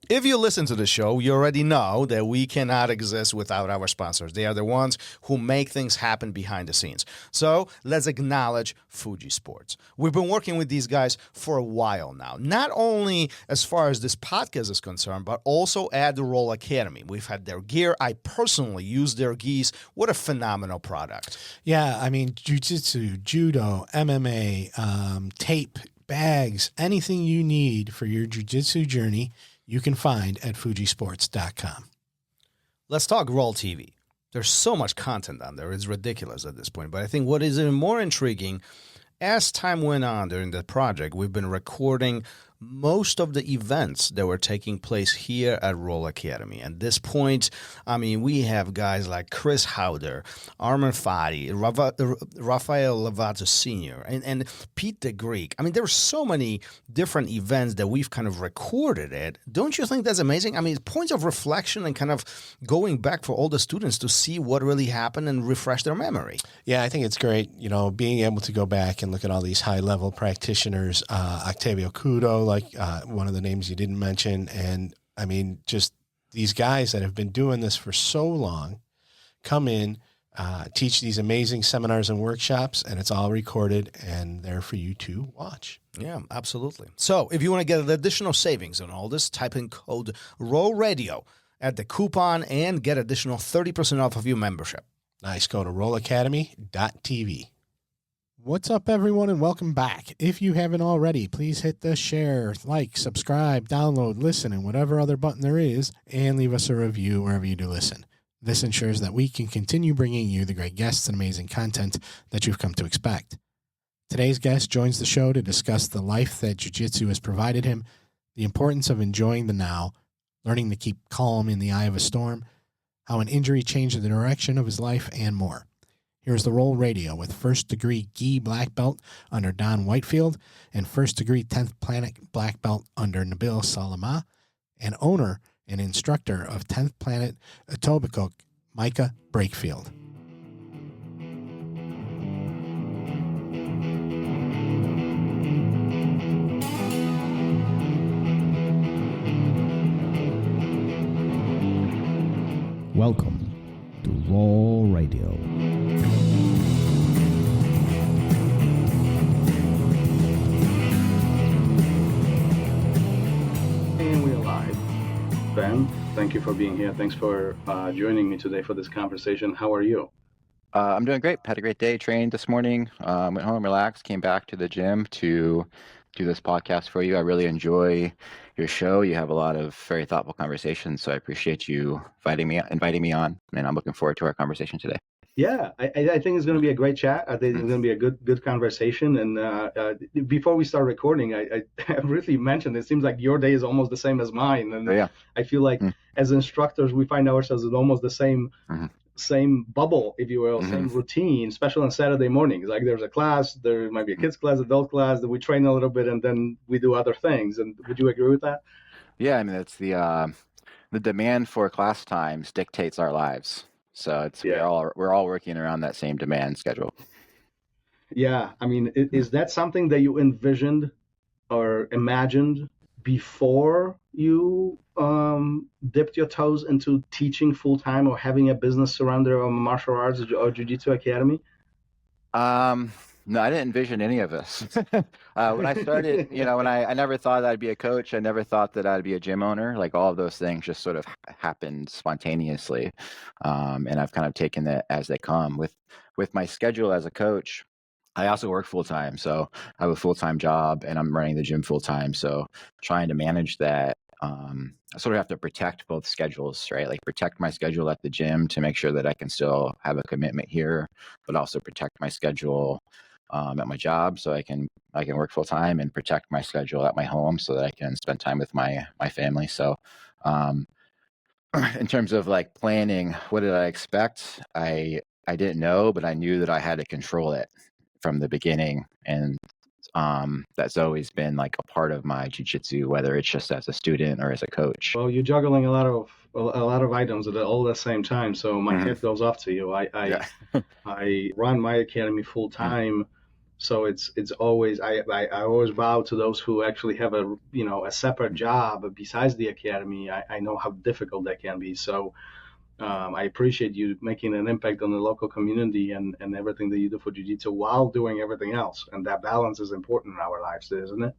If you listen to the show, you already know that we cannot exist without our sponsors. They are the ones who make things happen behind the scenes. So let's acknowledge Fuji Sports. We've been working with these guys for a while now, not only as far as this podcast is concerned, but also at the RŌL Academy. We've had their gear. I personally use their gis. What a phenomenal product. Yeah, I mean, jiu-jitsu, judo, MMA, tape, bags, anything you need for your jiu-jitsu journey, you can find at fujisports.com. Let's talk RŌL TV. There's so much content on there. It's ridiculous at this point. But I think what is even more intriguing, as time went on during the project, we've been recording most of the events that were taking place here at RŌL Academy. At this point, I mean, we have guys like Chris Howder, Armin Fati, Rafael Lovato Sr., and Pete the Greek. I mean, there were so many different events that we've kind of recorded it. Don't you think that's amazing? I mean, points of reflection and kind of going back for all the students to see what really happened and refresh their memory. Yeah, I think it's great, you know, being able to go back and look at all these high-level practitioners, Octavio Cudo, like one of the names you didn't mention. And I mean, just these guys that have been doing this for so long come in, teach these amazing seminars and workshops, and it's all recorded and there for you to watch. Yeah, absolutely. So if you want to get additional savings on all this, type in code RŌL Radio at the coupon and get additional 30% off of your membership. Nice. Go to rolacademy.tv. What's up, everyone, and welcome back. If you haven't already, please hit the share, like, subscribe, download, listen, and whatever other button there is, and leave us a review wherever you do listen. This ensures that we can continue bringing you the great guests and amazing content that you've come to expect. Today's guest joins the show to discuss the life that jiu-jitsu has provided him, the importance of enjoying the now, learning to keep calm in the eye of a storm, how an injury changed the direction of his life, and more. Here's the RŌL Radio with first degree gi black belt under Don Whitefield and first degree 10th Planet black belt under Nabil Salama, and owner and instructor of 10th Planet Etobicoke, Micah Brakefield. Welcome to RŌL Radio. And we're live. Ben, thank you for being here. Thanks for joining me today for this conversation. How are you? I'm doing great. Had a great day. Trained this morning. Went home, relaxed. Came back to the gym to do this podcast for you. I really enjoy your show. You have a lot of very thoughtful conversations, so I appreciate you inviting me on, and I'm looking forward to our conversation today. Yeah, I think it's going to be a great chat. I think it's going to be a good conversation. And before we start recording, I really mentioned it seems like your day is almost the same as mine. And yeah. I feel like as instructors, we find ourselves in almost the same bubble, if you will, same routine, especially on Saturday mornings. Like there's a class, there might be a kids class, adult class, that we train a little bit, and then we do other things. And would you agree with that? Yeah, I mean, it's the demand for class times dictates our lives. So it's we're all working around that same demand schedule. Yeah, I mean, is that something that you envisioned or imagined before you dipped your toes into teaching full time or having a business surrounded around martial arts or jiu-jitsu academy? No, I didn't envision any of this. When I started, when I never thought I'd be a coach. I never thought that I'd be a gym owner. Like all of those things just sort of happened spontaneously. And I've kind of taken that as they come. With my schedule as a coach, I also work full time. So I have a full-time job and I'm running the gym full time. So trying to manage that, I sort of have to protect both schedules, right? Like protect my schedule at the gym to make sure that I can still have a commitment here, but also protect my schedule at my job so I can work full time, and protect my schedule at my home so that I can spend time with my family. So in terms of like planning, what did I expect? I didn't know, but I knew that I had to control it from the beginning. And that's always been like a part of my jiu-jitsu, whether it's just as a student or as a coach. Well, you're juggling a lot of items at all the same time, so my head goes off to you. I run my academy full time So it's always I always bow to those who actually have a separate job besides the academy. I know how difficult that can be. So I appreciate you making an impact on the local community and everything that you do for jiu-jitsu while doing everything else. And that balance is important in our lives, isn't it?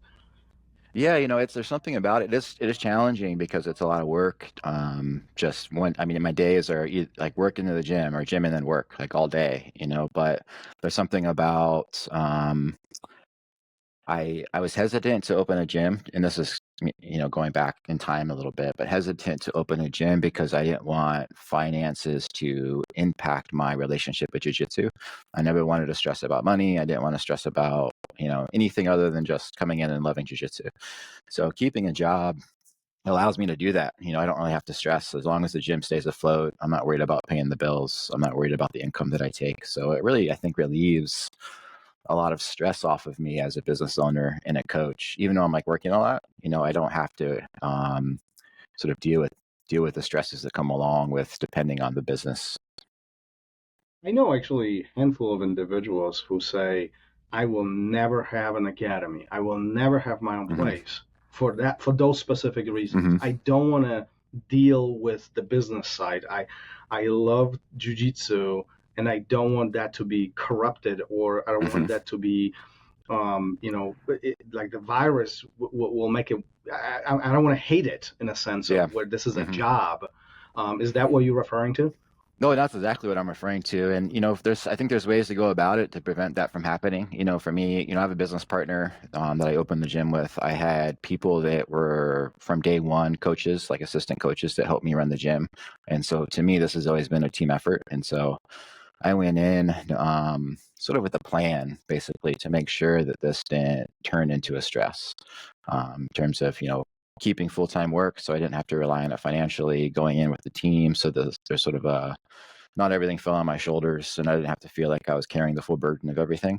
Yeah, there's something about it. It is challenging because it's a lot of work. Just my days are like work into the gym or gym and then work like all day, but there's something about, I was hesitant to open a gym, and this is, going back in time a little bit, but hesitant to open a gym because I didn't want finances to impact my relationship with jiu-jitsu. I never wanted to stress about money. I didn't want to stress about, anything other than just coming in and loving jiu-jitsu. So keeping a job allows me to do that. I don't really have to stress as long as the gym stays afloat. I'm not worried about paying the bills. I'm not worried about the income that I take. So it really, I think, relieves a lot of stress off of me as a business owner and a coach. Even though I'm like working a lot, I don't have to sort of deal with the stresses that come along with depending on the business. I know actually a handful of individuals who say, I will never have an academy. I will never have my own place for those specific reasons. I don't want to deal with the business side. I love jiu-jitsu, and I don't want that to be corrupted, or I don't want that to be, like the virus will make it. I don't want to hate it in a sense of where this is a job. Is that what you're referring to? No, that's exactly what I'm referring to. And, I think there's ways to go about it to prevent that from happening. For me, I have a business partner that I opened the gym with. I had people that were from day one coaches, like assistant coaches, that helped me run the gym. And so to me, this has always been a team effort. And so I went in sort of with a plan, basically, to make sure that this didn't turn into a stress in terms of, keeping full-time work, so I didn't have to rely on it financially, going in with the team, so there's sort of not everything fell on my shoulders, and I didn't have to feel like I was carrying the full burden of everything.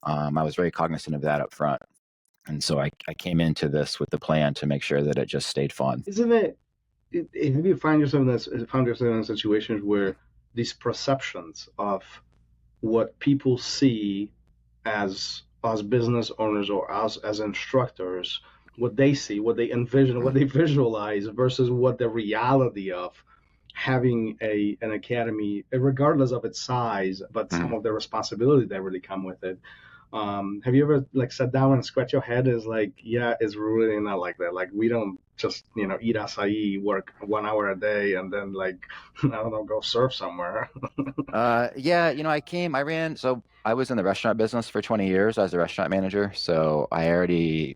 I was very cognizant of that up front, and so I came into this with the plan to make sure that it just stayed fun. Isn't it? Have you found yourself in situations where these perceptions of what people see as us business owners or us as instructors, what they see, what they envision, what they visualize versus what the reality of having an academy, regardless of its size, but some of the responsibility that really come with it. Have you ever like sat down and scratch your head? Is like, yeah, it's really not like that. Like we don't just eat acai, work 1 hour a day, and then like I don't know, go surf somewhere. So I was in the restaurant business for 20 years as a restaurant manager. So I already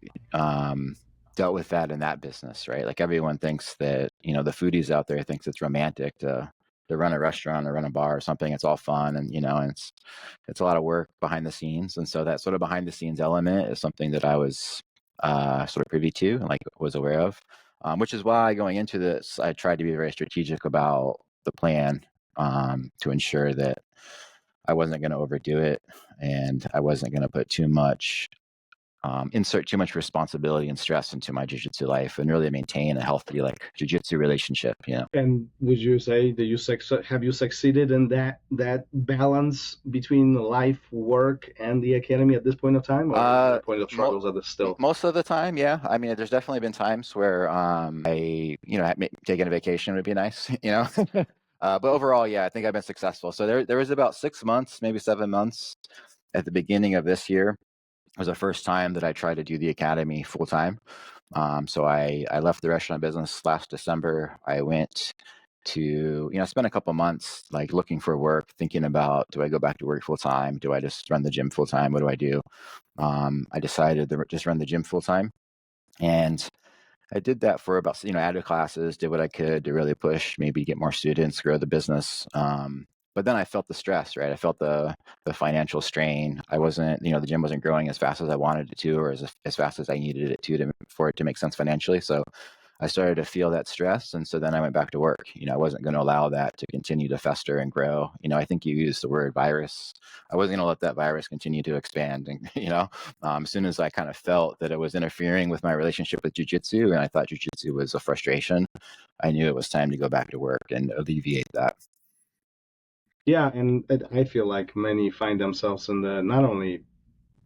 dealt with that in that business, right? Like everyone thinks that, the foodies out there thinks it's romantic to run a restaurant or run a bar or something. It's all fun and, and it's a lot of work behind the scenes. And so that sort of behind the scenes element is something that I was sort of privy to and like was aware of, which is why going into this, I tried to be very strategic about the plan to ensure that I wasn't going to overdo it and I wasn't going to put insert too much responsibility and stress into my jiu-jitsu life and really maintain a healthy like jiu-jitsu relationship. And would you say that have you succeeded in that balance between life, work, and the academy at this point of time, or is there a point of struggles at this still? Most of the time, yeah. I mean, there's definitely been times where taking a vacation would be nice, but overall, yeah, I think I've been successful. So there was about 6 months, maybe 7 months at the beginning of this year. It was the first time that I tried to do the academy full time. So I left the restaurant business last December. I went to, spent a couple months like looking for work, thinking about, do I go back to work full time? Do I just run the gym full time? What do I do? I decided to just run the gym full time. And I did that for about, added classes, did what I could to really push, maybe get more students, grow the business. But then I felt the stress, right? I felt the financial strain. I wasn't, the gym wasn't growing as fast as I wanted it to, or as fast as I needed it for it to make sense financially. So I started to feel that stress. And so then I went back to work. I wasn't going to allow that to continue to fester and grow. I think you used the word virus. I wasn't going to let that virus continue to expand. And, as soon as I kind of felt that it was interfering with my relationship with jiu-jitsu and I thought jiu-jitsu was a frustration, I knew it was time to go back to work and alleviate that. Yeah, and I feel like many find themselves in the not only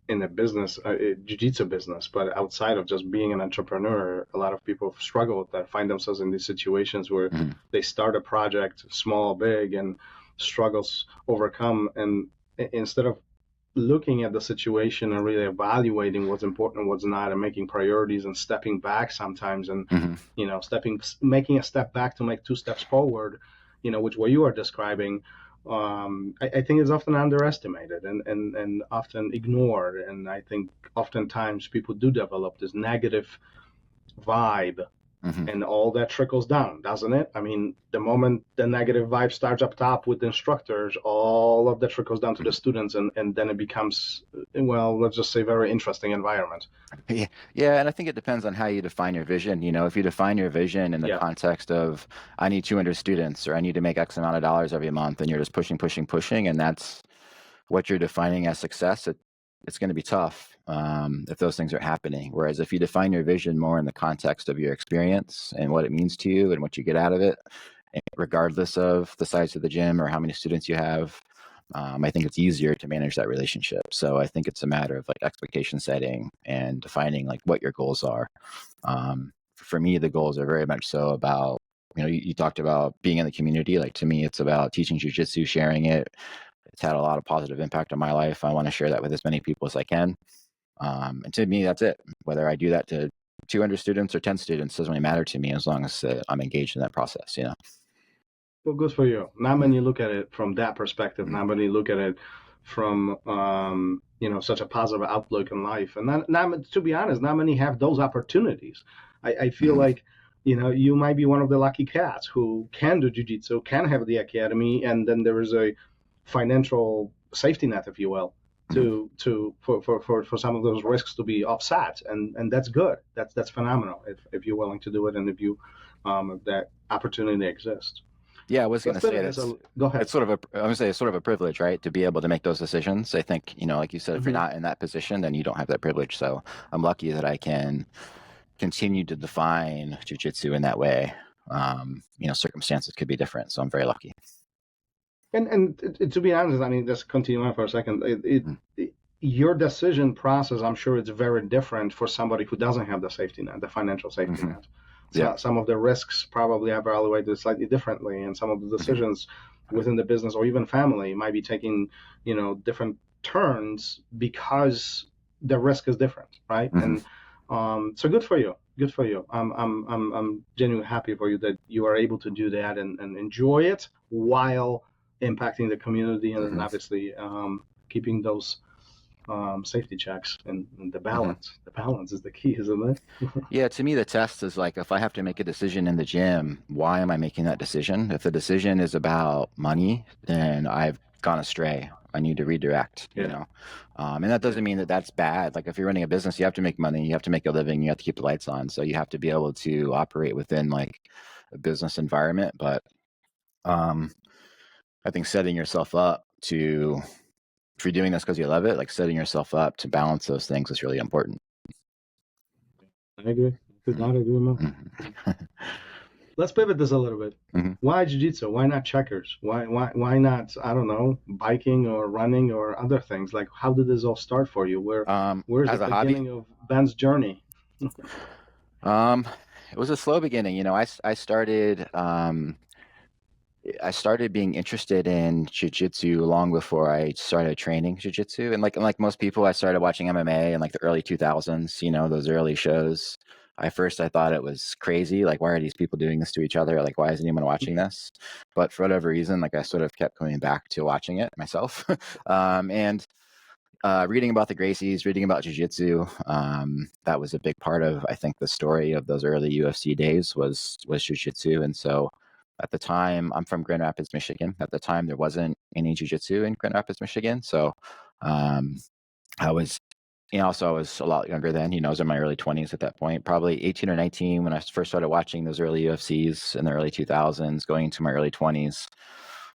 in a business, jiu-jitsu business, but outside of just being an entrepreneur, a lot of people struggle with that, find themselves in these situations where they start a project, small, big, and struggles overcome. And instead of looking at the situation and really evaluating what's important and what's not, and making priorities and stepping back sometimes, and making a step back to make 2 steps forward, which what you are describing, I think is often underestimated and often ignored. And I think oftentimes people do develop this negative vibe, and all that trickles down, doesn't it? I mean, the moment the negative vibe starts up top with the instructors, all of that trickles down to the students, and then it becomes, well, let's just say, very interesting environment. Yeah, and I think it depends on how you define your vision. If you define your vision in the context of, I need 200 students, or I need to make X amount of dollars every month, and you're just pushing, and that's what you're defining as success, it's going to be tough if those things are happening. Whereas if you define your vision more in the context of your experience and what it means to you and what you get out of it, regardless of the size of the gym or how many students you have, I think it's easier to manage that relationship. So I think it's a matter of like expectation setting and defining like what your goals are. For me, the goals are very much so about, you talked about being in the community. Like, to me, it's about teaching jiu-jitsu, sharing it. It's had a lot of positive impact on my life. I want to share that with as many people as I can. And to me, that's it. Whether I do that to 200 students or 10 students doesn't really matter to me, as long as I'm engaged in that process, Well, good for you. Not many look at it from that perspective. Not many look at it from, such a positive outlook in life. And not, to be honest, not many have those opportunities. I feel like, you might be one of the lucky cats who can do jiu-jitsu, can have the academy, and then there is a financial safety net, if you will, for some of those risks to be offset, and that's good. That's phenomenal if you're willing to do it, and if that opportunity exists. Yeah, I was going to say that. Go ahead. It's sort of a privilege, right, to be able to make those decisions. I think, like you said, if you're not in that position, then you don't have that privilege. So I'm lucky that I can continue to define jiu-jitsu in that way. Circumstances could be different, so I'm very lucky. And to be honest, I mean, just continue on for a second. Your decision process, I'm sure it's very different for somebody who doesn't have the safety net, the financial safety net. So some of the risks probably are evaluated slightly differently, and some of the decisions within the business or even family might be taking, different turns because the risk is different, right? And so good for you. Good for you. I'm genuinely happy for you that you are able to do that and enjoy it while impacting the community, and then obviously keeping those safety checks and the balance. The balance is the key, isn't it? Yeah, to me, the test is like, if I have to make a decision in the gym, why am I making that decision? If the decision is about money, then I've gone astray. I need to redirect, and that doesn't mean that that's bad. Like, if you're running a business, you have to make money, you have to make a living, you have to keep the lights on. So you have to be able to operate within like a business environment. But I think setting yourself up to, if you're doing this because you love it, like setting yourself up to balance those things is really important. I agree. Could not agree more. Let's pivot this a little bit. Why jiu-jitsu? Why not checkers? Why not, I don't know, biking or running or other things? Like, how did this all start for you? Where's the beginning of Ben's journey? It was a slow beginning. I started being interested in jiu-jitsu long before I started training jiu-jitsu. And like most people, I started watching MMA in like the early 2000s, those early shows. I thought it was crazy. Like, why are these people doing this to each other? Like, why isn't anyone watching this? But for whatever reason, like, I sort of kept coming back to watching it myself. And reading about the Gracies, reading about jiu-jitsu, that was a big part of, I think, the story of those early UFC days was jiu-jitsu. And so at the time, I'm from Grand Rapids, Michigan. At the time, there wasn't any jiu-jitsu in Grand Rapids, Michigan. So I was I was a lot younger then, I was in my early 20s at that point, probably 18 or 19 when I first started watching those early UFCs in the early 2000s, going into my early 20s.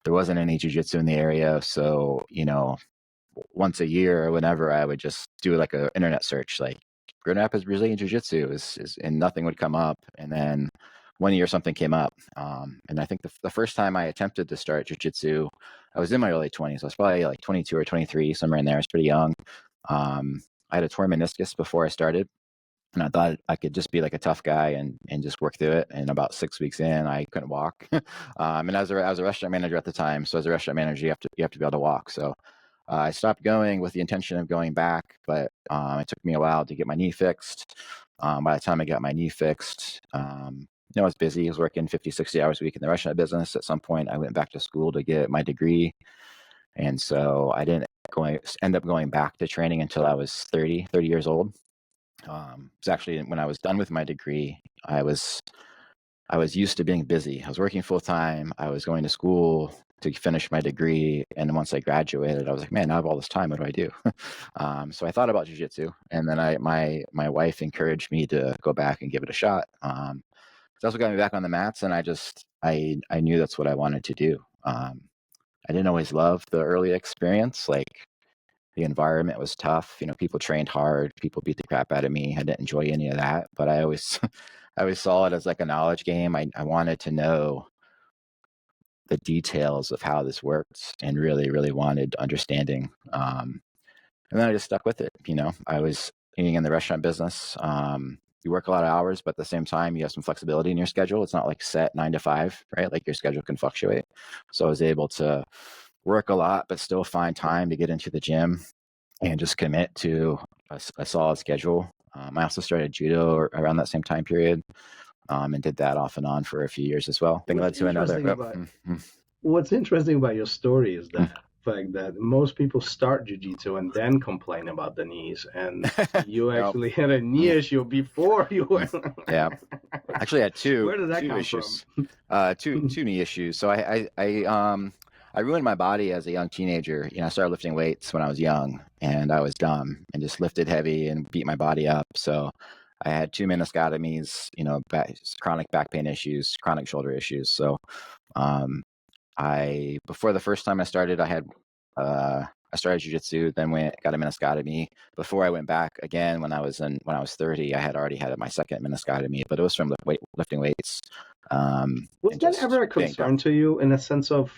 There wasn't any jiu-jitsu in the area. So, once a year or whenever, I would just do like an internet search, like Grand Rapids Brazilian Jiu-Jitsu and nothing would come up. And then one year something came up. And I think the first time I attempted to start jiu-jitsu, I was in my early 20s. I was probably like 22 or 23, somewhere in there. I was pretty young. I had a torn meniscus before I started, and I thought I could just be like a tough guy and just work through it. And about 6 weeks in, I couldn't walk. And I was a restaurant manager at the time. So as a restaurant manager, you have to be able to walk. So I stopped going with the intention of going back, but it took me a while to get my knee fixed. By the time I got my knee fixed, I was busy. I was working 50, 60 hours a week in the restaurant business. At some point, I went back to school to get my degree. And so I didn't end up going back to training until I was 30 years old. It's actually when I was done with my degree, I was used to being busy. I was working full time. I was going to school to finish my degree. And once I graduated, I was like, man, I have all this time. What do I do? So I thought about jiu-jitsu, and then my wife encouraged me to go back and give it a shot. So that's what got me back on the mats. And I knew that's what I wanted to do. I didn't always love the early experience. Like, the environment was tough. People trained hard. People beat the crap out of me. I didn't enjoy any of that, but I always saw it as like a knowledge game. I wanted to know the details of how this works and really, really wanted understanding. And then I just stuck with it. I was being in the restaurant business. You work a lot of hours, but at the same time, you have some flexibility in your schedule. It's not like set 9 to 5, right? Like, your schedule can fluctuate. So I was able to work a lot, but still find time to get into the gym and just commit to a solid schedule. I also started judo around that same time period, and did that off and on for a few years as well. I think led to another. What's interesting about your story is the fact that most people start jiu-jitsu and then complain about the knees, and you actually had a knee issue before you went. Yeah, actually had two. Where did that come issues. Two knee issues. So I ruined my body as a young teenager. I started lifting weights when I was young, and I was dumb and just lifted heavy and beat my body up. So I had 2 meniscotomies, chronic back pain issues, chronic shoulder issues. So before the first time I started, I started jiu-jitsu, then got a meniscotomy. Before I went back again, when I was 30, I had already had my second meniscotomy, but it was from lifting weights. Was that ever a concern to you, in a sense of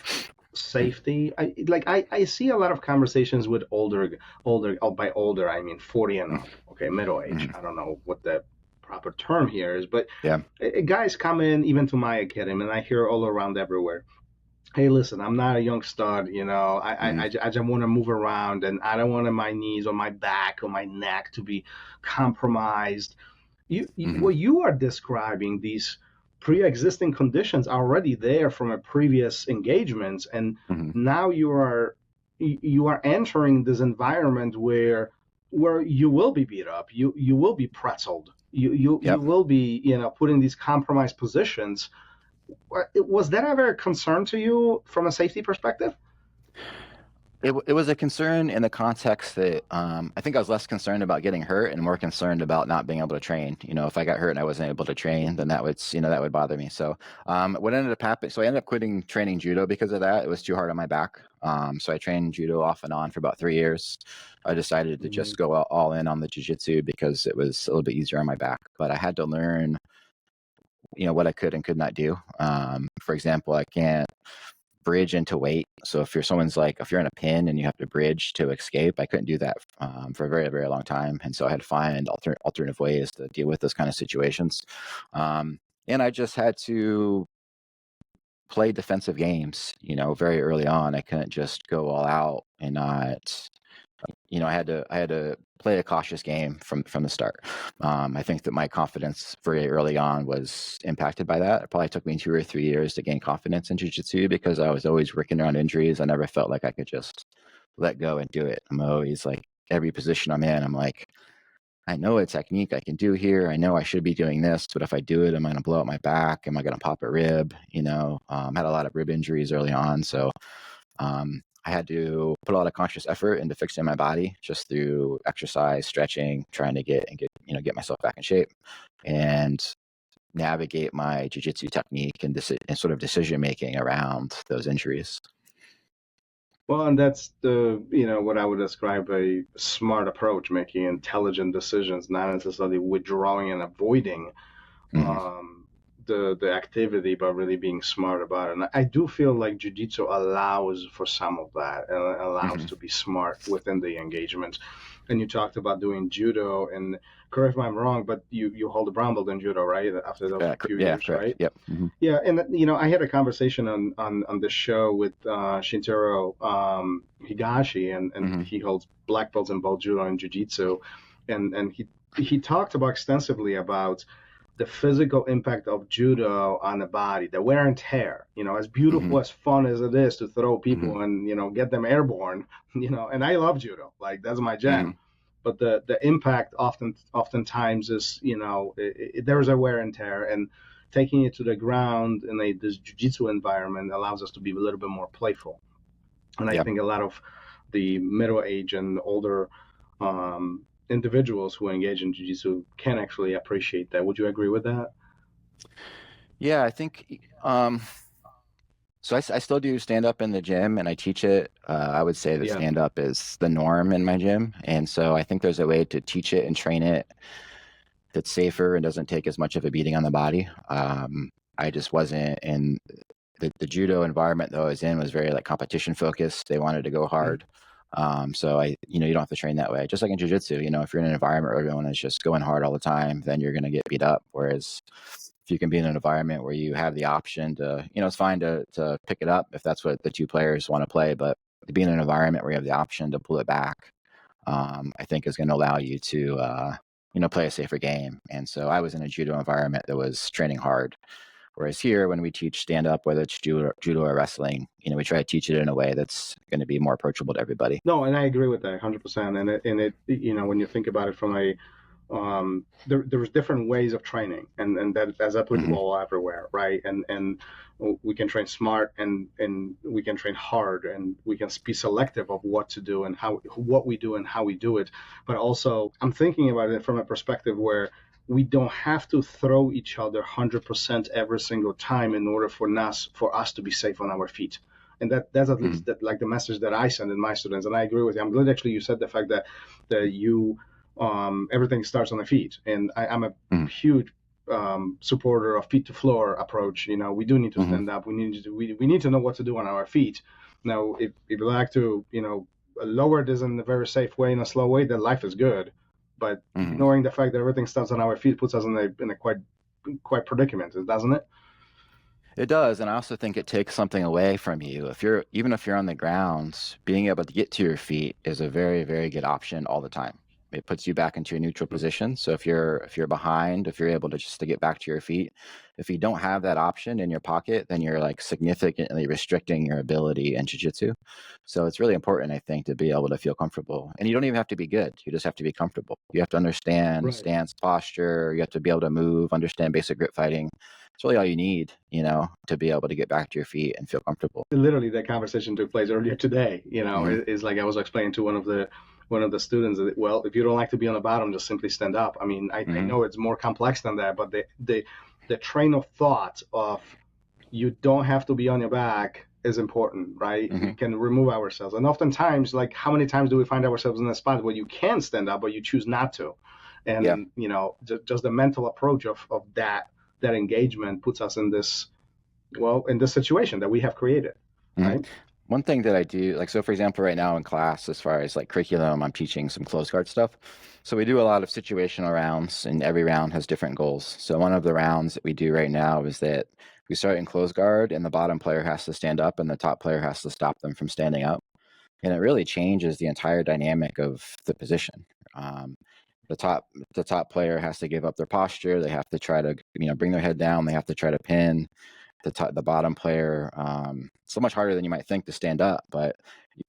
safety? I see a lot of conversations with older, by older I mean 40 and up, okay, middle age. I don't know what the proper term here is, but yeah, guys come in even to my academy, and I hear all around everywhere, hey, listen, I'm not a young stud, I just want to move around, and I don't want my knees or my back or my neck to be compromised. What you are describing, these pre-existing conditions already there from a previous engagements, and now you are entering this environment where you will be beat up, you will be pretzeled, you will be put in these compromised positions. Was that ever a concern to you from a safety perspective? It was a concern in the context that I think I was less concerned about getting hurt and more concerned about not being able to train. If I got hurt and I wasn't able to train, then that would bother me. So what ended up happening, so I ended up quitting training judo because of that. It was too hard on my back. So I trained judo off and on for about 3 years. I decided to just go all in on the jiu-jitsu because it was a little bit easier on my back. But I had to learn, what I could and could not do. For example, I can't bridge into weight. So if you're in a pin and you have to bridge to escape, I couldn't do that for a very, very long time. And so I had to find alternative ways to deal with those kind of situations. And I just had to play defensive games, very early on. I couldn't just go all out and not, I had to play a cautious game from the start. I think that my confidence very early on was impacted by that. It probably took me 2 or 3 years to gain confidence in jiu-jitsu because I was always working around injuries. I never felt like I could just let go and do it. I'm always like, every position I'm in, I'm like, I know a technique I can do here. I know I should be doing this, but if I do it, am I going to blow out my back? Am I going to pop a rib? I had a lot of rib injuries early on. So I had to put a lot of conscious effort into fixing my body just through exercise, stretching, trying to get myself back in shape and navigate my jiu-jitsu technique and sort of decision making around those injuries. Well, and that's what I would describe a smart approach, making intelligent decisions, not necessarily withdrawing and avoiding. the activity, but really being smart about it. And I do feel like jiu-jitsu allows for some of that, and allows to be smart within the engagement. And you talked about doing judo, and correct me if I'm wrong, but you hold a brown belt in judo, right? After those few years, correct. right? Yep. Yeah, and I had a conversation on this show with Shintaro Higashi, and he holds black belts in both judo and jiu-jitsu, and he talked about extensively about the physical impact of judo on the body, the wear and tear. As beautiful as fun as it is to throw people and get them airborne, and I love judo, like that's my jam. But the impact oftentimes is there's a wear and tear, and taking it to the ground in this jiu-jitsu environment allows us to be a little bit more playful. And I think a lot of the middle age and older individuals who engage in jiu-jitsu can actually appreciate that. Would you agree with that? Yeah, I think so. I still do stand up in the gym, and I teach it. I would say that stand up is the norm in my gym, and so I think there's a way to teach it and train it that's safer and doesn't take as much of a beating on the body. I just wasn't in the judo environment that I was in was very like competition focused. They wanted to go hard. So you don't have to train that way. Just like in jiu-jitsu, if you're in an environment where everyone is just going hard all the time, then you're going to get beat up. Whereas if you can be in an environment where you have the option to, it's fine to pick it up if that's what the two players want to play, but to be in an environment where you have the option to pull it back, I think is going to allow you to, play a safer game. And so I was in a judo environment that was training hard. Whereas here, when we teach stand-up, whether it's judo or wrestling, we try to teach it in a way that's going to be more approachable to everybody. No, and I agree with that 100%. And it when you think about it from a there's different ways of training, and that's applicable everywhere, right? And we can train smart, and we can train hard, and we can be selective of what to do and what we do and how we do it. But also, I'm thinking about it from a perspective where we don't have to throw each other 100% every single time in order for us to be safe on our feet. And that's at least like the message that I send in my students. And I agree with you. I'm glad actually you said the fact that you everything starts on the feet. And I'm a huge supporter of feet to floor approach. We do need to stand up. We need to know what to do on our feet. Now, if you like to lower this in a very safe way, in a slow way, then life is good. But knowing the fact that everything starts on our feet puts us in a quite predicament, doesn't it? It does, and I also think it takes something away from you. Even if you're on the ground, being able to get to your feet is a very, very good option all the time. It puts you back into a neutral position. So if you're behind, if you're able to get back to your feet, if you don't have that option in your pocket, then you're like significantly restricting your ability in jiu-jitsu. So it's really important, I think, to be able to feel comfortable. And you don't even have to be good. You just have to be comfortable. You have to understand stance, posture. You have to be able to move, understand basic grip fighting. It's really all you need, to be able to get back to your feet and feel comfortable. Literally, that conversation took place earlier today. It's like I was explaining to one of the students that, well, if you don't like to be on the bottom, just simply stand up. I mean, I know it's more complex than that, but the train of thought of you don't have to be on your back is important, right? We can remove ourselves. And oftentimes, like, how many times do we find ourselves in a spot where you can stand up, but you choose not to? And, just the mental approach of that engagement puts us in this situation that we have created, right? One thing that I do, like, so for example, right now in class, as far as like curriculum, I'm teaching some close guard stuff. So we do a lot of situational rounds, and every round has different goals. So one of the rounds that we do right now is that we start in close guard, and the bottom player has to stand up, and the top player has to stop them from standing up. And it really changes the entire dynamic of the position. The top player has to give up their posture. They have to try to, bring their head down. They have to try to pin. The bottom player, so much harder than you might think to stand up, but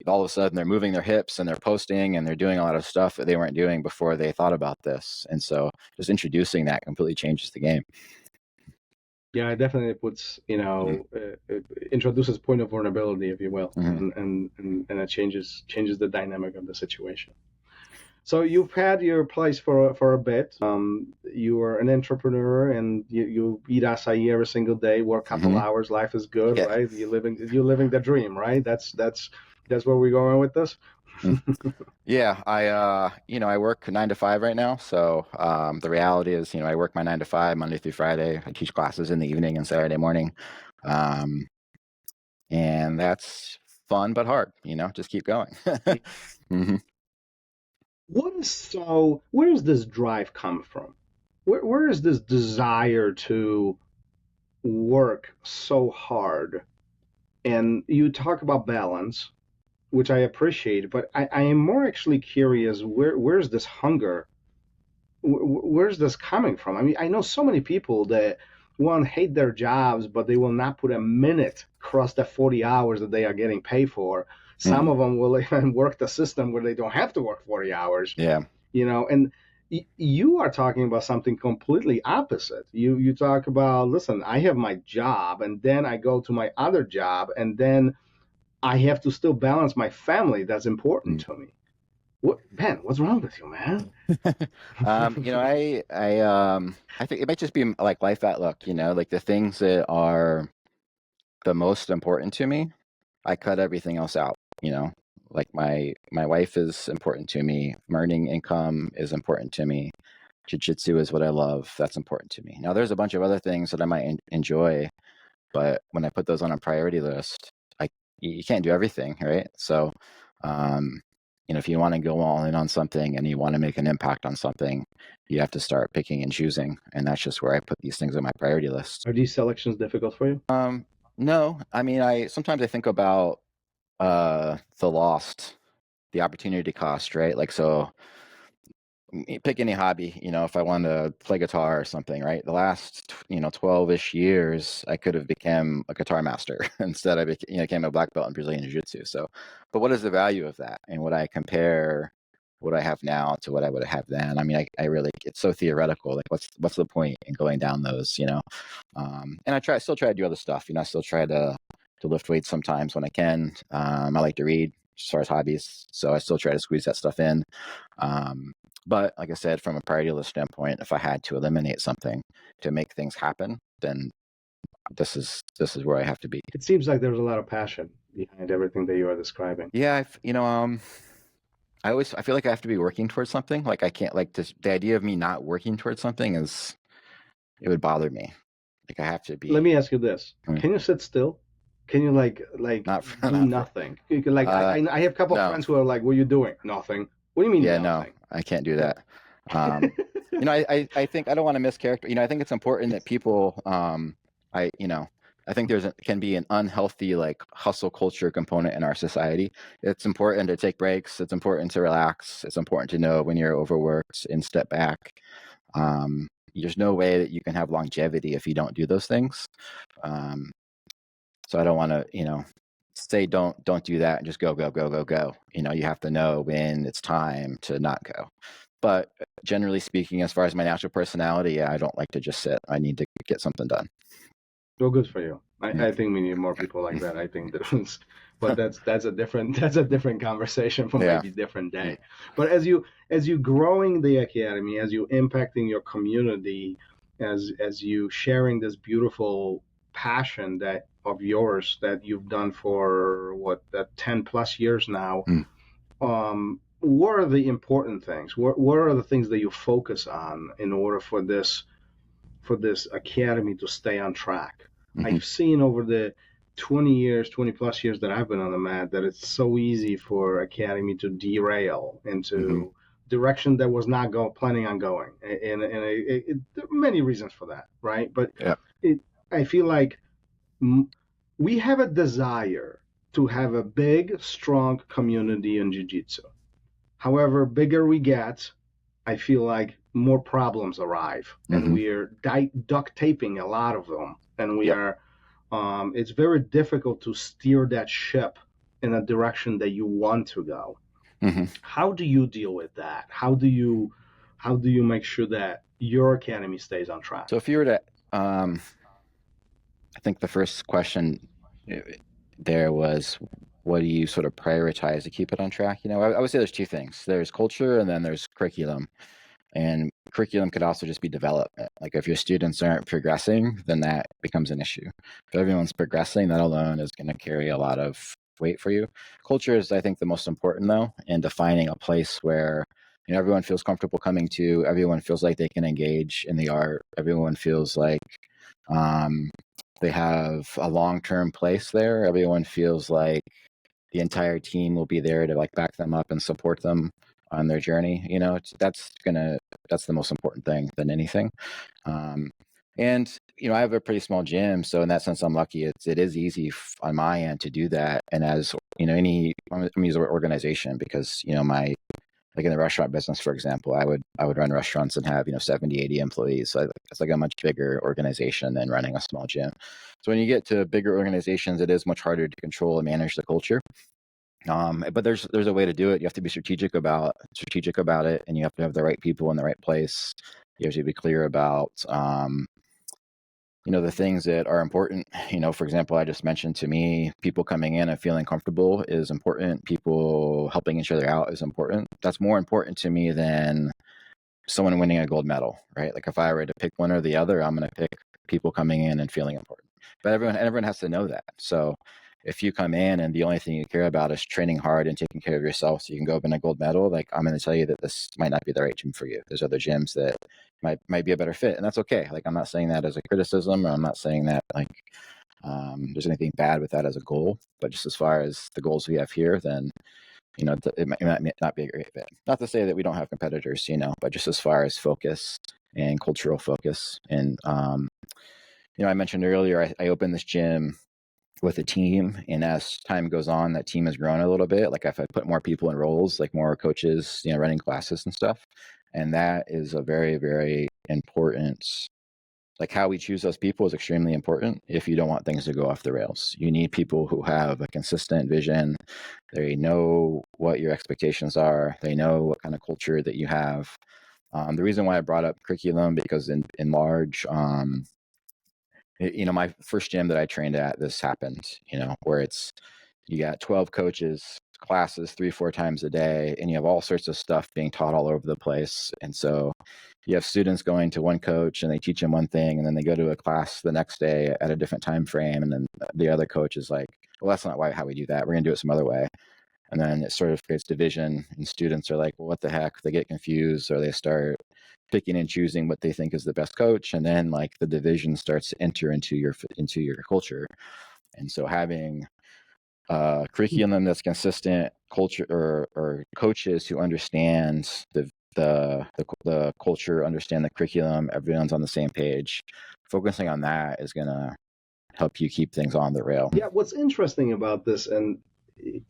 all of a sudden they're moving their hips and they're posting and they're doing a lot of stuff that they weren't doing before they thought about this. And so just introducing that completely changes the game. Yeah, it definitely puts, it introduces point of vulnerability, if you will, and it changes the dynamic of the situation. So you've had your place for a bit. You are an entrepreneur, and you eat acai every single day, work a couple hours. Life is good, right? You're living the dream, right? That's where we're going with this. Yeah, I work 9 to 5 right now. So the reality is, I work my 9 to 5 Monday through Friday. I teach classes in the evening and Saturday morning. And that's fun, but hard, just keep going. hmm Where does this drive come from? Where is this desire to work so hard? And you talk about balance, which I appreciate, but I am more actually curious, where's this hunger? Where's this coming from? I mean, I know so many people that one hate their jobs, but they will not put a minute across the 40 hours that they are getting paid for. Some of them will even work the system where they don't have to work 40 hours. Yeah. And you are talking about something completely opposite. You talk about, listen, I have my job, and then I go to my other job, and then I have to still balance my family. That's important to me. Ben, what's wrong with you, man? I think it might just be like life outlook, like the things that are the most important to me, I cut everything else out, like my wife is important to me. Earning income is important to me. Jiu-Jitsu is what I love. That's important to me. Now there's a bunch of other things that I might enjoy, but when I put those on a priority list, you can't do everything, right? So, if you want to go all in on something and you want to make an impact on something, you have to start picking and choosing. And that's just where I put these things on my priority list. Are these selections difficult for you? No. I mean, sometimes I think about the opportunity cost, right? Like, so pick any hobby, if I want to play guitar or something, right? The last, 12-ish years, I could have become a guitar master. Instead, I became a black belt in Brazilian Jiu-Jitsu. So, but what is the value of that? And would I compare what I have now to what I would have then? I mean, I really, it's so theoretical. Like, what's the point in going down those, And I still try to do other stuff. I still try to lift weights sometimes when I can. I like to read as far as hobbies, so I still try to squeeze that stuff in. But like I said, from a priority list standpoint, if I had to eliminate something to make things happen, then this is where I have to be. It seems like there's a lot of passion behind everything that you are describing. Yeah, I feel like I have to be working towards something. Like I can't, like, the idea of me not working towards something it would bother me. Like I have to be. Let me ask you this: Can you sit still? Can you do nothing? I have a couple of friends who are like, "What are you doing?" Nothing. What do you mean? Yeah, nothing? No, I can't do that. I think I don't want to mischaracterize. I think it's important that people. I think can be an unhealthy like hustle culture component in our society. It's important to take breaks. It's important to relax. It's important to know when you're overworked and step back. There's no way that you can have longevity if you don't do those things. So I don't want to, say don't do that and just go. You have to know when it's time to not go. But generally speaking, as far as my natural personality, I don't like to just sit. I need to get something done. Well, good for you. I think we need more people like that. I think there's, but that's a different conversation for maybe a different day. But as you growing the academy, as you impacting your community, as you sharing this beautiful passion of yours that you've done for 10 plus years now, what are the important things? What are the things that you focus on in order for this academy to stay on track? I've seen over the 20 plus years that I've been on the mat that it's so easy for academy to derail into direction that was not planning on going, and there are many reasons for that, right? But I feel like we have a desire to have a big, strong community in Jiu-Jitsu. However, bigger we get, I feel like more problems arrive, and we are duct taping a lot of them, and we are. It's very difficult to steer that ship in a direction that you want to go. How do you deal with that? How do you make sure that your academy stays on track? So if you were to, I think the first question there was, what do you sort of prioritize to keep it on track? I would say there's two things. There's culture and then there's curriculum. And curriculum could also just be development. Like if your students aren't progressing, then that becomes an issue. If everyone's progressing, that alone is going to carry a lot of weight for you. Culture is, I think, the most important though, in defining a place where everyone feels comfortable coming to, everyone feels like they can engage in the art, everyone feels like they have a long-term place there, everyone feels like the entire team will be there to like back them up and support them on their journey. That's the most important thing than anything. And I have a pretty small gym, so in that sense, I'm lucky. It is easy on my end to do that. And as I'm gonna use the word organization because like in the restaurant business, for example, I would run restaurants and have 70, 80 employees. So it's like a much bigger organization than running a small gym. So when you get to bigger organizations, it is much harder to control and manage the culture. But there's a way to do it. You have to be strategic about it, and you have to have the right people in the right place. You have to be clear about the things that are important. For example, I just mentioned, to me, people coming in and feeling comfortable is important. People helping each other out is important. That's more important to me than someone winning a gold medal, right? Like if I were to pick one or the other, I'm going to pick people coming in and feeling important. But everyone has to know that. So if you come in and the only thing you care about is training hard and taking care of yourself so you can go win a gold medal, like I'm going to tell you that this might not be the right gym for you. There's other gyms that might be a better fit, and that's okay. Like I'm not saying that as a criticism, or I'm not saying that like there's anything bad with that as a goal. But just as far as the goals we have here, then it might not be a great fit. Not to say that we don't have competitors, but just as far as focus and cultural focus. And I mentioned earlier, I opened this gym with a team, and as time goes on, that team has grown a little bit. Like if I put more people in roles, like more coaches, running classes and stuff, and that is a very, very important. Like how we choose those people is extremely important if you don't want things to go off the rails. You need people who have a consistent vision. They know what your expectations are. They know what kind of culture that you have. The reason why I brought up curriculum, because in large, my first gym that I trained at, this happened, where you got 12 coaches, classes 3-4 times a day, and you have all sorts of stuff being taught all over the place. And so you have students going to one coach and they teach them one thing, and then they go to a class the next day at a different time frame, and then the other coach is like, well, that's not how we do that. We're going to do it some other way. And then it sort of creates division, and students are like, well, what the heck? They get confused, or they start picking and choosing what they think is the best coach, and then like the division starts to enter into your culture. And so having curriculum that's consistent, culture or coaches who understand the culture, understand the curriculum, everyone's on the same page, focusing on that is going to help you keep things on the rail. Yeah, what's interesting about this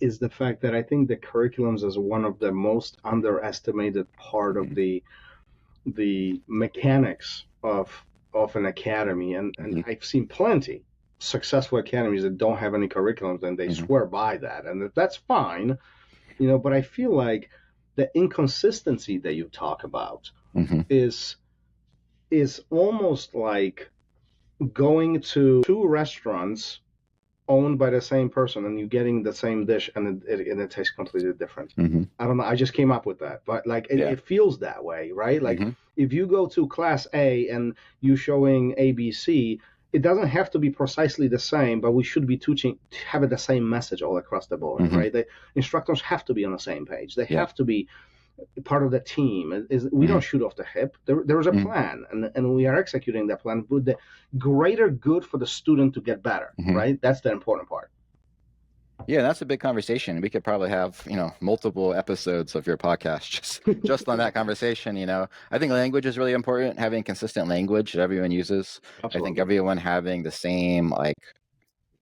is the fact that I think the curriculums is one of the most underestimated part of the mechanics of an academy, and I've seen plenty successful academies that don't have any curriculums, and they swear by that, and that's fine, but I feel like the inconsistency that you talk about is almost like going to 2 restaurants owned by the same person, and you're getting the same dish, and it tastes completely different. I don't know. I just came up with that, but like it feels that way, right? Like if you go to class A and you're showing ABC, it doesn't have to be precisely the same, but we should be having the same message all across the board, right? The instructors have to be on the same page. They have to be part of the team. We don't shoot off the hip. There is a plan, and we are executing that plan with the greater good for the student to get better, right? That's the important part. Yeah, that's a big conversation. We could probably have, multiple episodes of your podcast just on that conversation. I think language is really important, having consistent language that everyone uses. Absolutely. I think everyone having the same,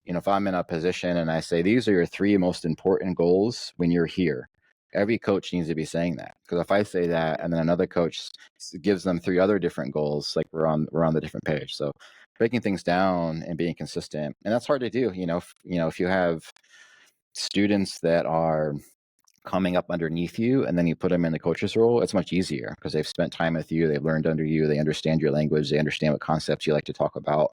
if I'm in a position and I say, these are your 3 most important goals when you're here, every coach needs to be saying that. Because if I say that and then another coach gives them 3 other different goals, like we're on the different page. So breaking things down and being consistent, and that's hard to do. If you have students that are coming up underneath you and then you put them in the coach's role, it's much easier because they've spent time with you, they've learned under you, they understand your language, they understand what concepts you like to talk about.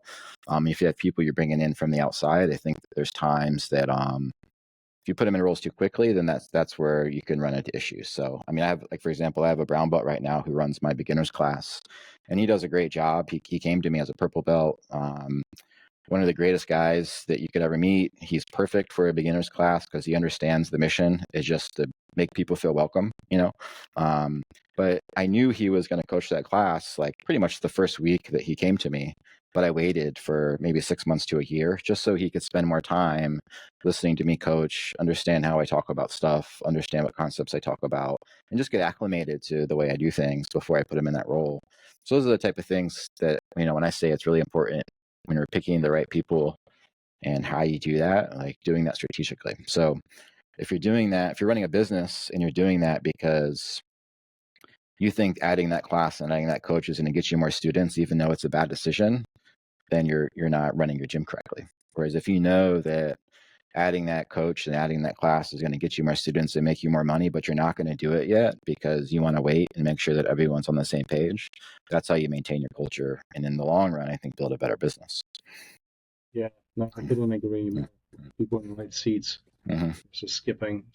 If you have people you're bringing in from the outside, I think there's times that if you put them in roles too quickly, then that's where you can run into issues. So, I have, for example, I have a brown belt right now who runs my beginners class, and he does a great job. He came to me as a purple belt. one of the greatest guys that you could ever meet. He's perfect for a beginner's class because he understands the mission is just to make people feel welcome, but I knew he was going to coach that class like pretty much the first week that he came to me. But I waited for maybe 6 months to a year just so he could spend more time listening to me coach, understand how I talk about stuff, understand what concepts I talk about, and just get acclimated to the way I do things before I put him in that role. So those are the type of things that, when I say it's really important when you're picking the right people and how you do that, like doing that strategically. So if you're doing that, if you're running a business and you're doing that because you think adding that class and adding that coach is going to get you more students, even though it's a bad decision, then you're not running your gym correctly. Whereas if you know that adding that coach and adding that class is going to get you more students and make you more money, but you're not going to do it yet because you want to wait and make sure that everyone's on the same page, that's how you maintain your culture. And in the long run, I think build a better business. Yeah, no, I couldn't agree more. People in the right seats, so skipping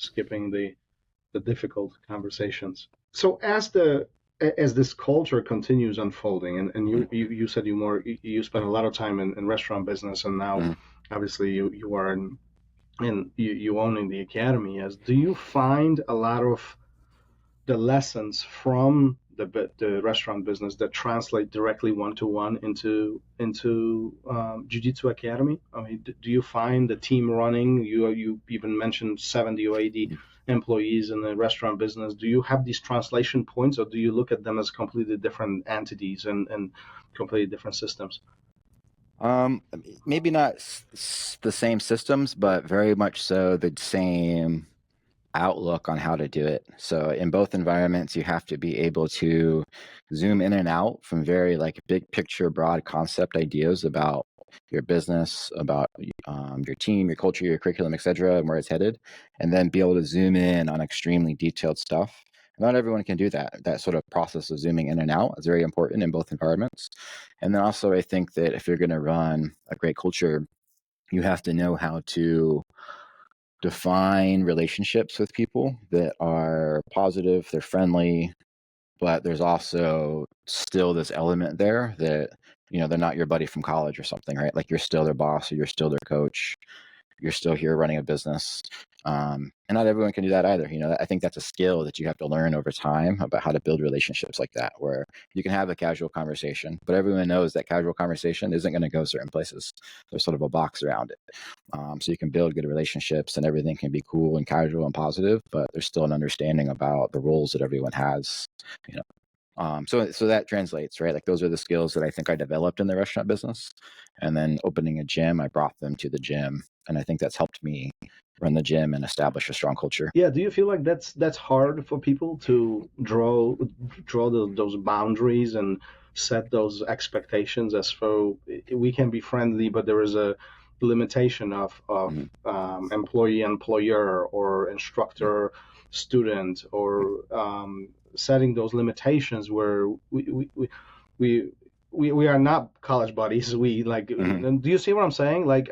the difficult conversations. So as this culture continues unfolding, and you said you spent a lot of time in restaurant business, and now obviously you are you owning the academy. Do you find a lot of the lessons from the restaurant business that translate directly one-to-one into Jiu-Jitsu Academy? I mean, do you find the team running? You even mentioned 70 or 80 employees in the restaurant business. Do you have these translation points, or do you look at them as completely different entities and completely different systems? Maybe not the same systems, but very much so the same outlook on how to do it. So in both environments, you have to be able to zoom in and out from very like big picture, broad concept ideas about your business, about your team, your culture, your curriculum, etc., and where it's headed, and then be able to zoom in on extremely detailed stuff. Not everyone can do that. That sort of process of zooming in and out is very important in both environments. And then also, I think that if you're going to run a great culture, you have to know how to define relationships with people that are positive, they're friendly, but there's also still this element there that, they're not your buddy from college or something, right? Like you're still their boss or you're still their coach. You're still here running a business. And not everyone can do that either. I think that's a skill that you have to learn over time about how to build relationships like that, where you can have a casual conversation, but everyone knows that casual conversation isn't going to go certain places. There's sort of a box around it. So you can build good relationships and everything can be cool and casual and positive, but there's still an understanding about the roles that everyone has, so that translates, right? Like those are the skills that I think I developed in the restaurant business. And then opening a gym, I brought them to the gym. And I think that's helped me run the gym and establish a strong culture. Yeah. Do you feel like that's hard for people to draw those boundaries and set those expectations as though we can be friendly, but there is a limitation of employee, employer, or instructor, student, or setting those limitations where we are not college buddies. We like. Do you see what I'm saying? Like,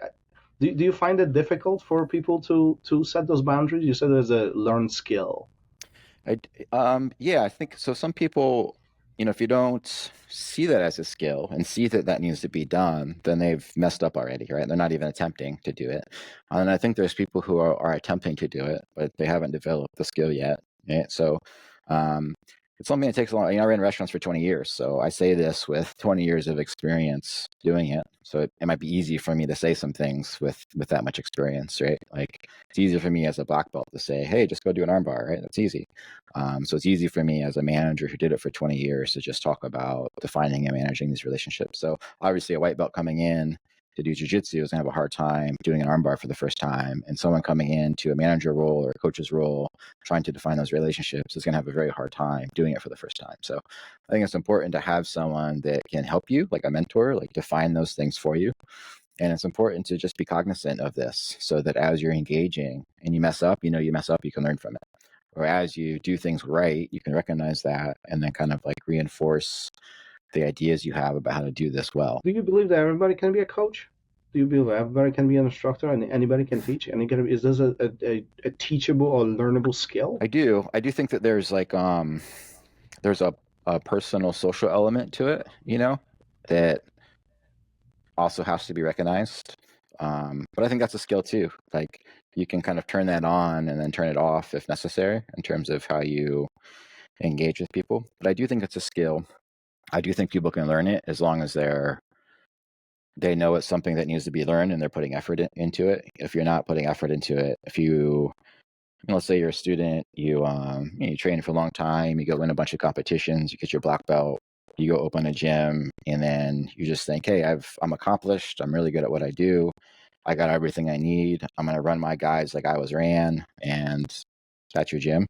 do you find it difficult for people to set those boundaries? You said there's a learned skill. Yeah, I think so. Some people, if you don't see that as a skill and see that needs to be done, then they've messed up already, right? They're not even attempting to do it. And I think there's people who are attempting to do it, but they haven't developed the skill yet. Right? So it's something that takes a long. I ran restaurants for 20 years, so I say this with 20 years of experience doing it. So it might be easy for me to say some things with that much experience, right? Like it's easier for me as a black belt to say, "Hey, just go do an armbar," right? That's easy. So it's easy for me as a manager who did it for 20 years to just talk about defining and managing these relationships. So obviously, a white belt coming in to do jiu-jitsu is going to have a hard time doing an armbar for the first time, and someone coming into a manager role or a coach's role trying to define those relationships is going to have a very hard time doing it for the first time. So I think it's important to have someone that can help you, like a mentor, like define those things for you. And it's important to just be cognizant of this so that as you're engaging and you mess up, you mess up, you can learn from it. Or as you do things right, you can recognize that and then kind of like reinforce the ideas you have about how to do this well. Do you believe that everybody can be a coach? Do you believe everybody can be an instructor and anybody can teach? Is this a teachable or learnable skill? I do. I do think that there's like there's a personal social element to it, that also has to be recognized. But I think that's a skill too. Like you can kind of turn that on and then turn it off if necessary in terms of how you engage with people. But I do think it's a skill. I do think people can learn it as long as they know it's something that needs to be learned and they're putting effort into it. If you're not putting effort into it, if you let's say you're a student, you train for a long time, you go win a bunch of competitions, you get your black belt, you go open a gym, and then you just think, hey, I'm accomplished, I'm really good at what I do, I got everything I need, I'm going to run my guys like I was ran, and that's your gym.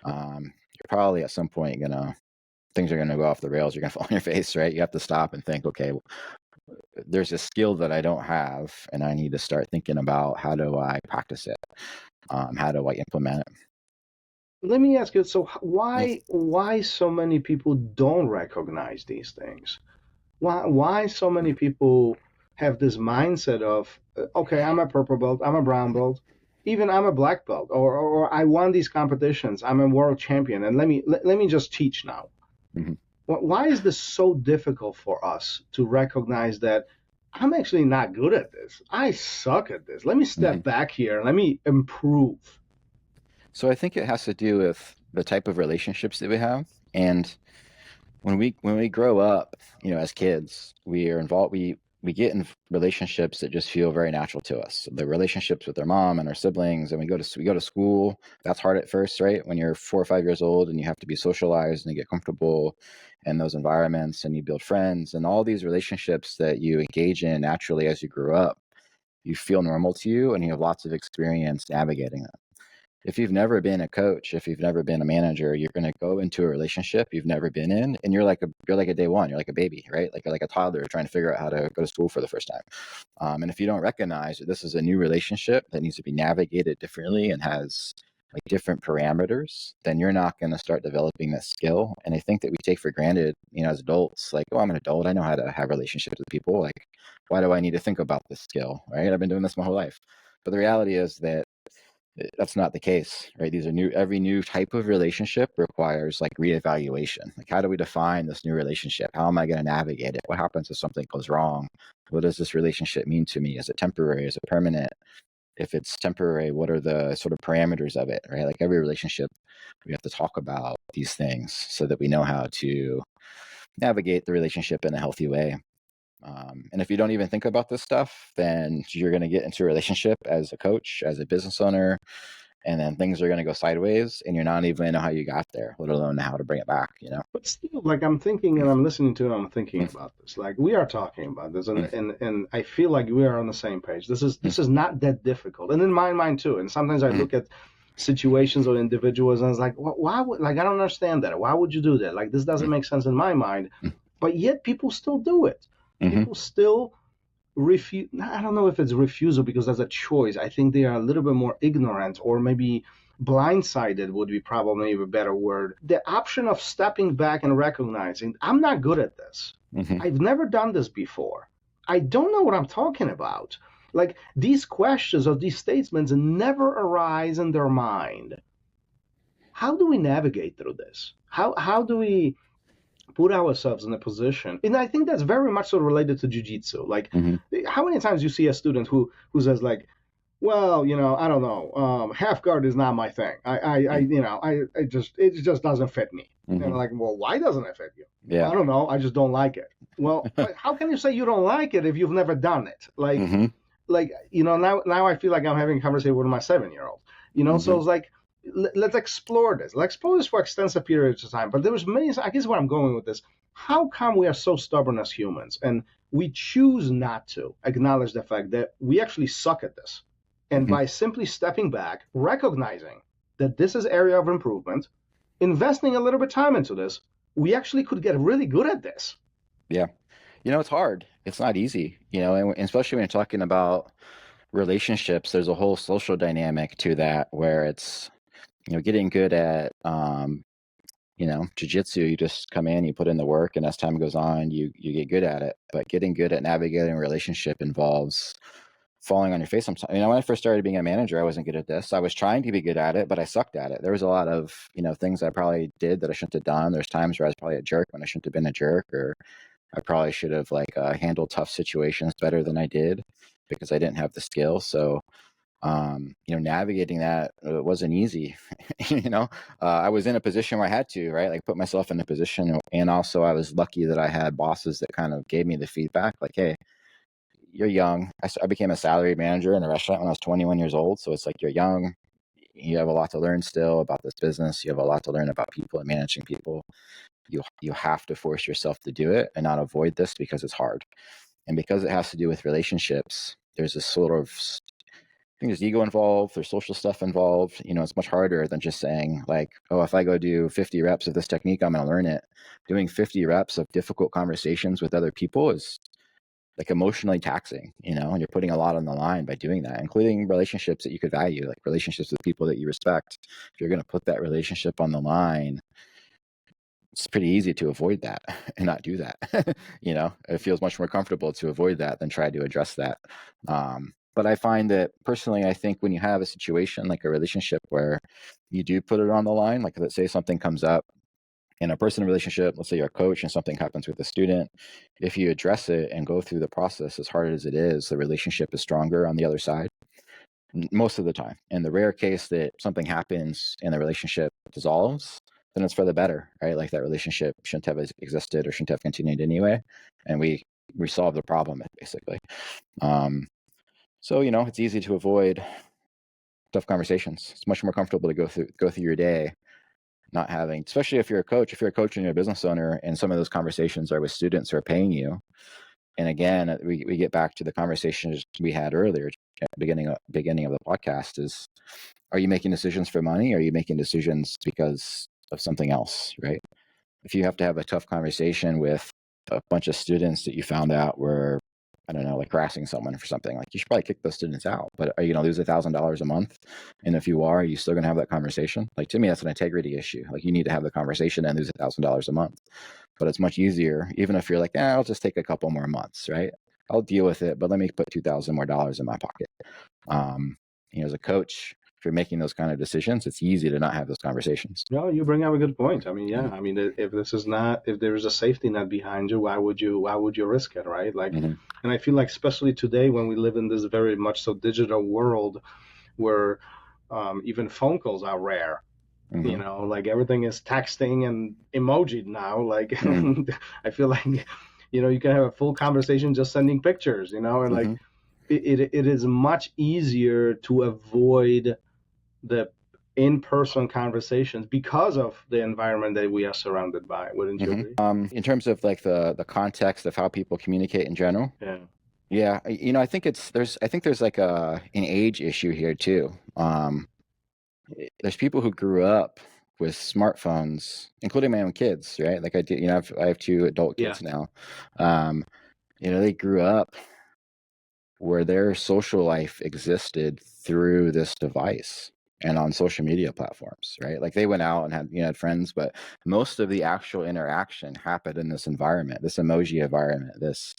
You're probably at some point things are gonna go off the rails. You're gonna fall on your face, right? You have to stop and think, okay, there's a skill that I don't have, and I need to start thinking about how do I practice it? How do I implement it? Let me ask you, so why so many people don't recognize these things? Why so many people have this mindset of, okay, I'm a purple belt, I'm a brown belt, even I'm a black belt, or I won these competitions, I'm a world champion, and let me just teach now. Mm-hmm. Why is this so difficult for us to recognize that I'm actually not good at this? I suck at this. Let me step back here and let me improve. So I think it has to do with the type of relationships that we have. And when we grow up, as kids, we are involved, we get in relationships that just feel very natural to us. The relationships with our mom and our siblings, and we go to school. That's hard at first, right? When you're 4 or 5 years old and you have to be socialized and you get comfortable in those environments and you build friends and all these relationships that you engage in naturally as you grew up, you feel normal to you and you have lots of experience navigating them. If you've never been a coach, if you've never been a manager, you're going to go into a relationship you've never been in, and you're like a day one. You're like a baby, right? Like a toddler trying to figure out how to go to school for the first time. And if you don't recognize that this is a new relationship that needs to be navigated differently and has like different parameters, then you're not going to start developing that skill. And I think that we take for granted, as adults, like, oh, I'm an adult, I know how to have relationships with people. Like, why do I need to think about this skill, right? I've been doing this my whole life. But the reality is that that's not the case, right? Every new type of relationship requires like reevaluation. Like, how do we define this new relationship? How am I going to navigate it? What happens if something goes wrong? What does this relationship mean to me? Is it temporary? Is it permanent? If it's temporary, what are the sort of parameters of it, right? Like every relationship, we have to talk about these things so that we know how to navigate the relationship in a healthy way. And if you don't even think about this stuff, then you're going to get into a relationship as a coach, as a business owner, and then things are going to go sideways and you're not even going to know how you got there, let alone how to bring it back, But still, like I'm thinking and I'm listening to it, I'm thinking about this. Like we are talking about this and I feel like we are on the same page. This is not that difficult. And in my mind too. And sometimes I look at situations or individuals and it's like, why would, like, I don't understand that. Why would you do that? Like, this doesn't make sense in my mind, but yet people still do it. People still refuse. I don't know if it's refusal because that's a choice. I think they are a little bit more ignorant or maybe blindsided would be probably a better word. The option of stepping back and recognizing, I'm not good at this. I've never done this before. I don't know what I'm talking about. Like these questions or these statements never arise in their mind. How do we navigate through this? How do we put ourselves in a position? And I think that's very much so related to jiu-jitsu. Like how many times you see a student who says like, well, I don't know, half guard is not my thing. It just doesn't fit me. And like, well, why doesn't it fit you? Yeah. Well, I don't know. I just don't like it. Well, how can you say you don't like it if you've never done it? Like, now I feel like I'm having a conversation with my 7-year-old, so it's like, let's explore this. Let's explore this for extensive periods of time. But there was many, I guess where I'm going with this, how come we are so stubborn as humans and we choose not to acknowledge the fact that we actually suck at this? And by simply stepping back, recognizing that this is area of improvement, investing a little bit of time into this, we actually could get really good at this. Yeah. It's hard. It's not easy, and especially when you're talking about relationships, there's a whole social dynamic to that where it's, getting good at, jiu-jitsu, you just come in, you put in the work, and as time goes on, you get good at it. But getting good at navigating a relationship involves falling on your face sometimes. When I first started being a manager, I wasn't good at this. I was trying to be good at it, but I sucked at it. There was a lot of, things I probably did that I shouldn't have done. There's times where I was probably a jerk when I shouldn't have been a jerk, or I probably should have handled tough situations better than I did because I didn't have the skill. So, navigating that wasn't easy. I was in a position where I had to, right? Like put myself in a position. And also I was lucky that I had bosses that kind of gave me the feedback like, hey, you're young. I became a salary manager in a restaurant when I was 21 years old. So it's like, you're young. You have a lot to learn still about this business. You have a lot to learn about people and managing people. You have to force yourself to do it and not avoid this because it's hard. And because it has to do with relationships, there's this sort of, I think there's ego involved, there's social stuff involved. It's much harder than just saying like, oh, if I go do 50 reps of this technique, I'm going to learn it. Doing 50 reps of difficult conversations with other people is like emotionally taxing, and you're putting a lot on the line by doing that, including relationships that you could value, like relationships with people that you respect. If you're going to put that relationship on the line, it's pretty easy to avoid that and not do that. It feels much more comfortable to avoid that than try to address that. But I find that personally, I think when you have a situation like a relationship where you do put it on the line, like let's say something comes up in a personal relationship, let's say you're a coach and something happens with a student, if you address it and go through the process, as hard as it is, the relationship is stronger on the other side most of the time. In the rare case that something happens and the relationship dissolves, then it's for the better, right? Like that relationship shouldn't have existed or shouldn't have continued anyway. And we solve the problem basically. So, it's easy to avoid tough conversations. It's much more comfortable to go through your day not having, especially if you're a coach and you're a business owner, and some of those conversations are with students who are paying you. And again, we get back to the conversations we had earlier at the beginning of the podcast is, are you making decisions for money? Or are you making decisions because of something else, right? If you have to have a tough conversation with a bunch of students that you found out were, I don't know, like harassing someone for something, like you should probably kick those students out. But are you going to lose $1,000 a month? And if you are you still going to have that conversation? Like to me, that's an integrity issue. Like you need to have the conversation and lose $1,000 a month. But it's much easier, even if you're like, I'll just take a couple more months, right? I'll deal with it, but let me put $2,000 more in my pocket. As a coach, if you're making those kind of decisions, it's easy to not have those conversations. No, you bring up a good point. I mean, yeah. I mean, if there's a safety net behind you, why would you risk it, right? Like, and I feel like especially today when we live in this very much so digital world where even phone calls are rare. Like everything is texting and emoji now. Like I feel like, you can have a full conversation just sending pictures, and like it is much easier to avoid the in-person conversations because of the environment that we are surrounded by. Wouldn't you agree? In terms of like the context of how people communicate in general. Yeah. I think there's like an age issue here too. There's people who grew up with smartphones, including my own kids, right? Like I did, I have 2 adult kids now. They grew up where their social life existed through this device and on social media platforms, right? Like they went out and had friends, but most of the actual interaction happened in this environment, this emoji environment, this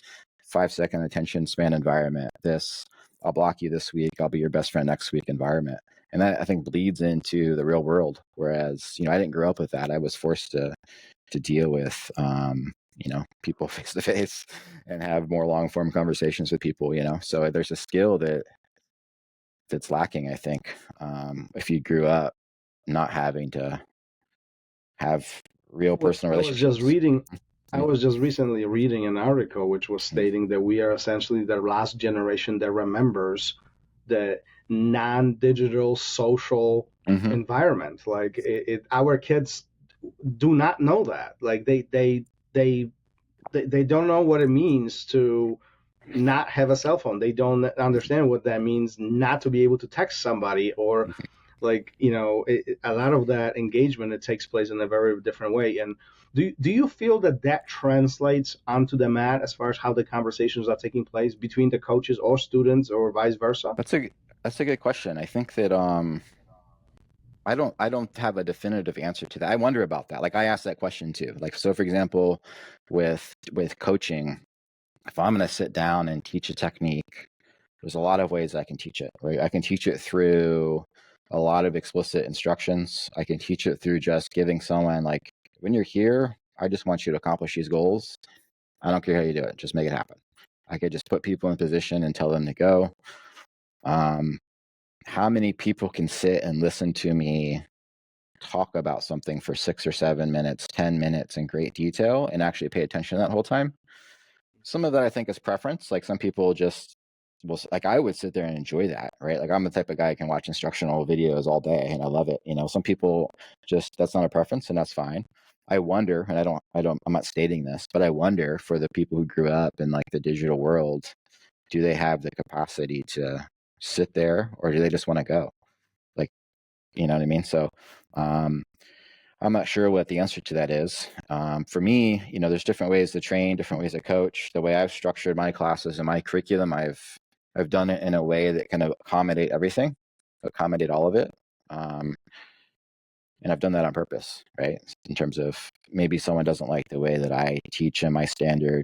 5-second attention span environment, this I'll block you this week, I'll be your best friend next week environment. And that I think bleeds into the real world. Whereas, I didn't grow up with that. I was forced to deal with, people face to face and have more long form conversations with people, so there's a skill that's lacking, I think, if you grew up not having to have real personal relationships. I was just recently reading an article which was stating that we are essentially the last generation that remembers the non-digital social environment. Like our kids do not know that. Like they don't know what it means to not have a cell phone. They don't understand what that means not to be able to text somebody, or like, a lot of that engagement, it takes place in a very different way. And do you feel that translates onto the mat as far as how the conversations are taking place between the coaches or students or vice versa? That's a good question. I think that I don't have a definitive answer to that. I wonder about that. Like I asked that question too. Like, so for example, with coaching, if I'm going to sit down and teach a technique, there's a lot of ways I can teach it, right? I can teach it through a lot of explicit instructions. I can teach it through just giving someone like, when you're here, I just want you to accomplish these goals. I don't care how you do it. Just make it happen. I could just put people in position and tell them to go. How many people can sit and listen to me talk about something for 6 or 7 minutes, 10 minutes in great detail and actually pay attention that whole time? Some of that I think is preference. Like some people just will, like I would sit there and enjoy that, right? Like I'm the type of guy who can watch instructional videos all day and I love it. Some people just, that's not a preference and that's fine. I wonder, and I'm not stating this, but I wonder for the people who grew up in like the digital world, do they have the capacity to sit there or do they just want to go? Like, you know what I mean? So, I'm not sure what the answer to that is. For me, there's different ways to train, different ways to coach. The way I've structured my classes and my curriculum, I've done it in a way that can accommodate everything, accommodate all of it. And I've done that on purpose, right? In terms of maybe someone doesn't like the way that I teach in my standard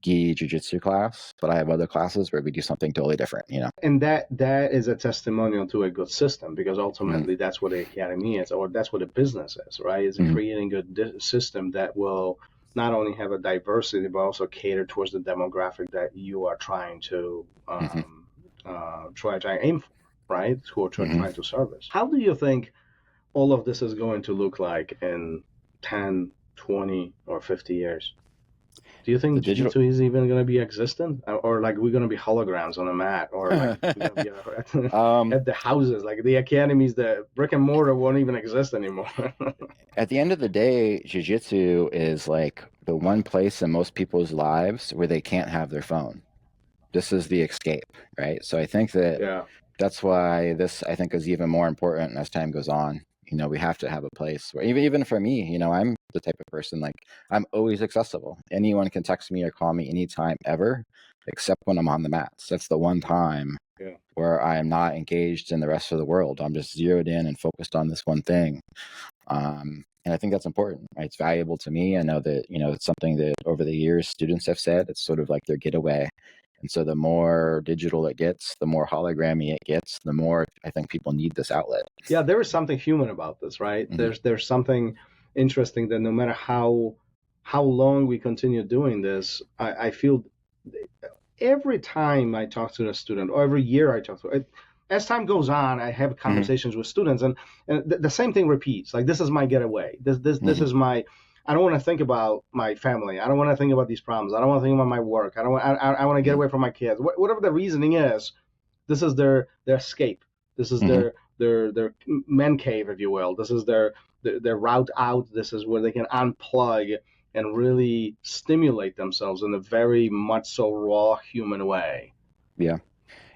gi jiu-jitsu class, but I have other classes where we do something totally different, And that is a testimonial to a good system, because ultimately that's what the academy is, or that's what a business is, right? It's creating a system that will not only have a diversity, but also cater towards the demographic that you are trying to try to aim for, right? Who are trying to service. How do you think all of this is going to look like in 10, 20, or 50 years? Do you think Jiu-Jitsu is even going to be existent? Or like we're going to be holograms on a mat? Or like we're going to be at the houses? Like the academies, the brick and mortar won't even exist anymore. At the end of the day, Jiu-Jitsu is like the one place in most people's lives where they can't have their phone. This is the escape, right? So I think that that's why this, I think, is even more important as time goes on. We have to have a place where even for me, I'm the type of person, like I'm always accessible. Anyone can text me or call me anytime ever, except when I'm on the mats. That's the one time where I am not engaged in the rest of the world. I'm just zeroed in and focused on this one thing. And I think that's important, right? It's valuable to me. I know that, it's something that over the years students have said, it's sort of like their getaway. And so the more digital it gets, the more hologrammy it gets, the more I think people need this outlet. Yeah, there is something human about this, right? There's something interesting that no matter how long we continue doing this, I feel every time I talk to a student, or every year I talk to, as time goes on, I have conversations with students, and the same thing repeats. Like, this is my getaway. This is my. I don't want to think about my family. I don't want to think about these problems. I don't want to think about my work. I want to get away from my kids. Whatever the reasoning is, this is their escape. This is their man cave, if you will. This is their route out. This is where they can unplug and really stimulate themselves in a very much so raw human way. Yeah.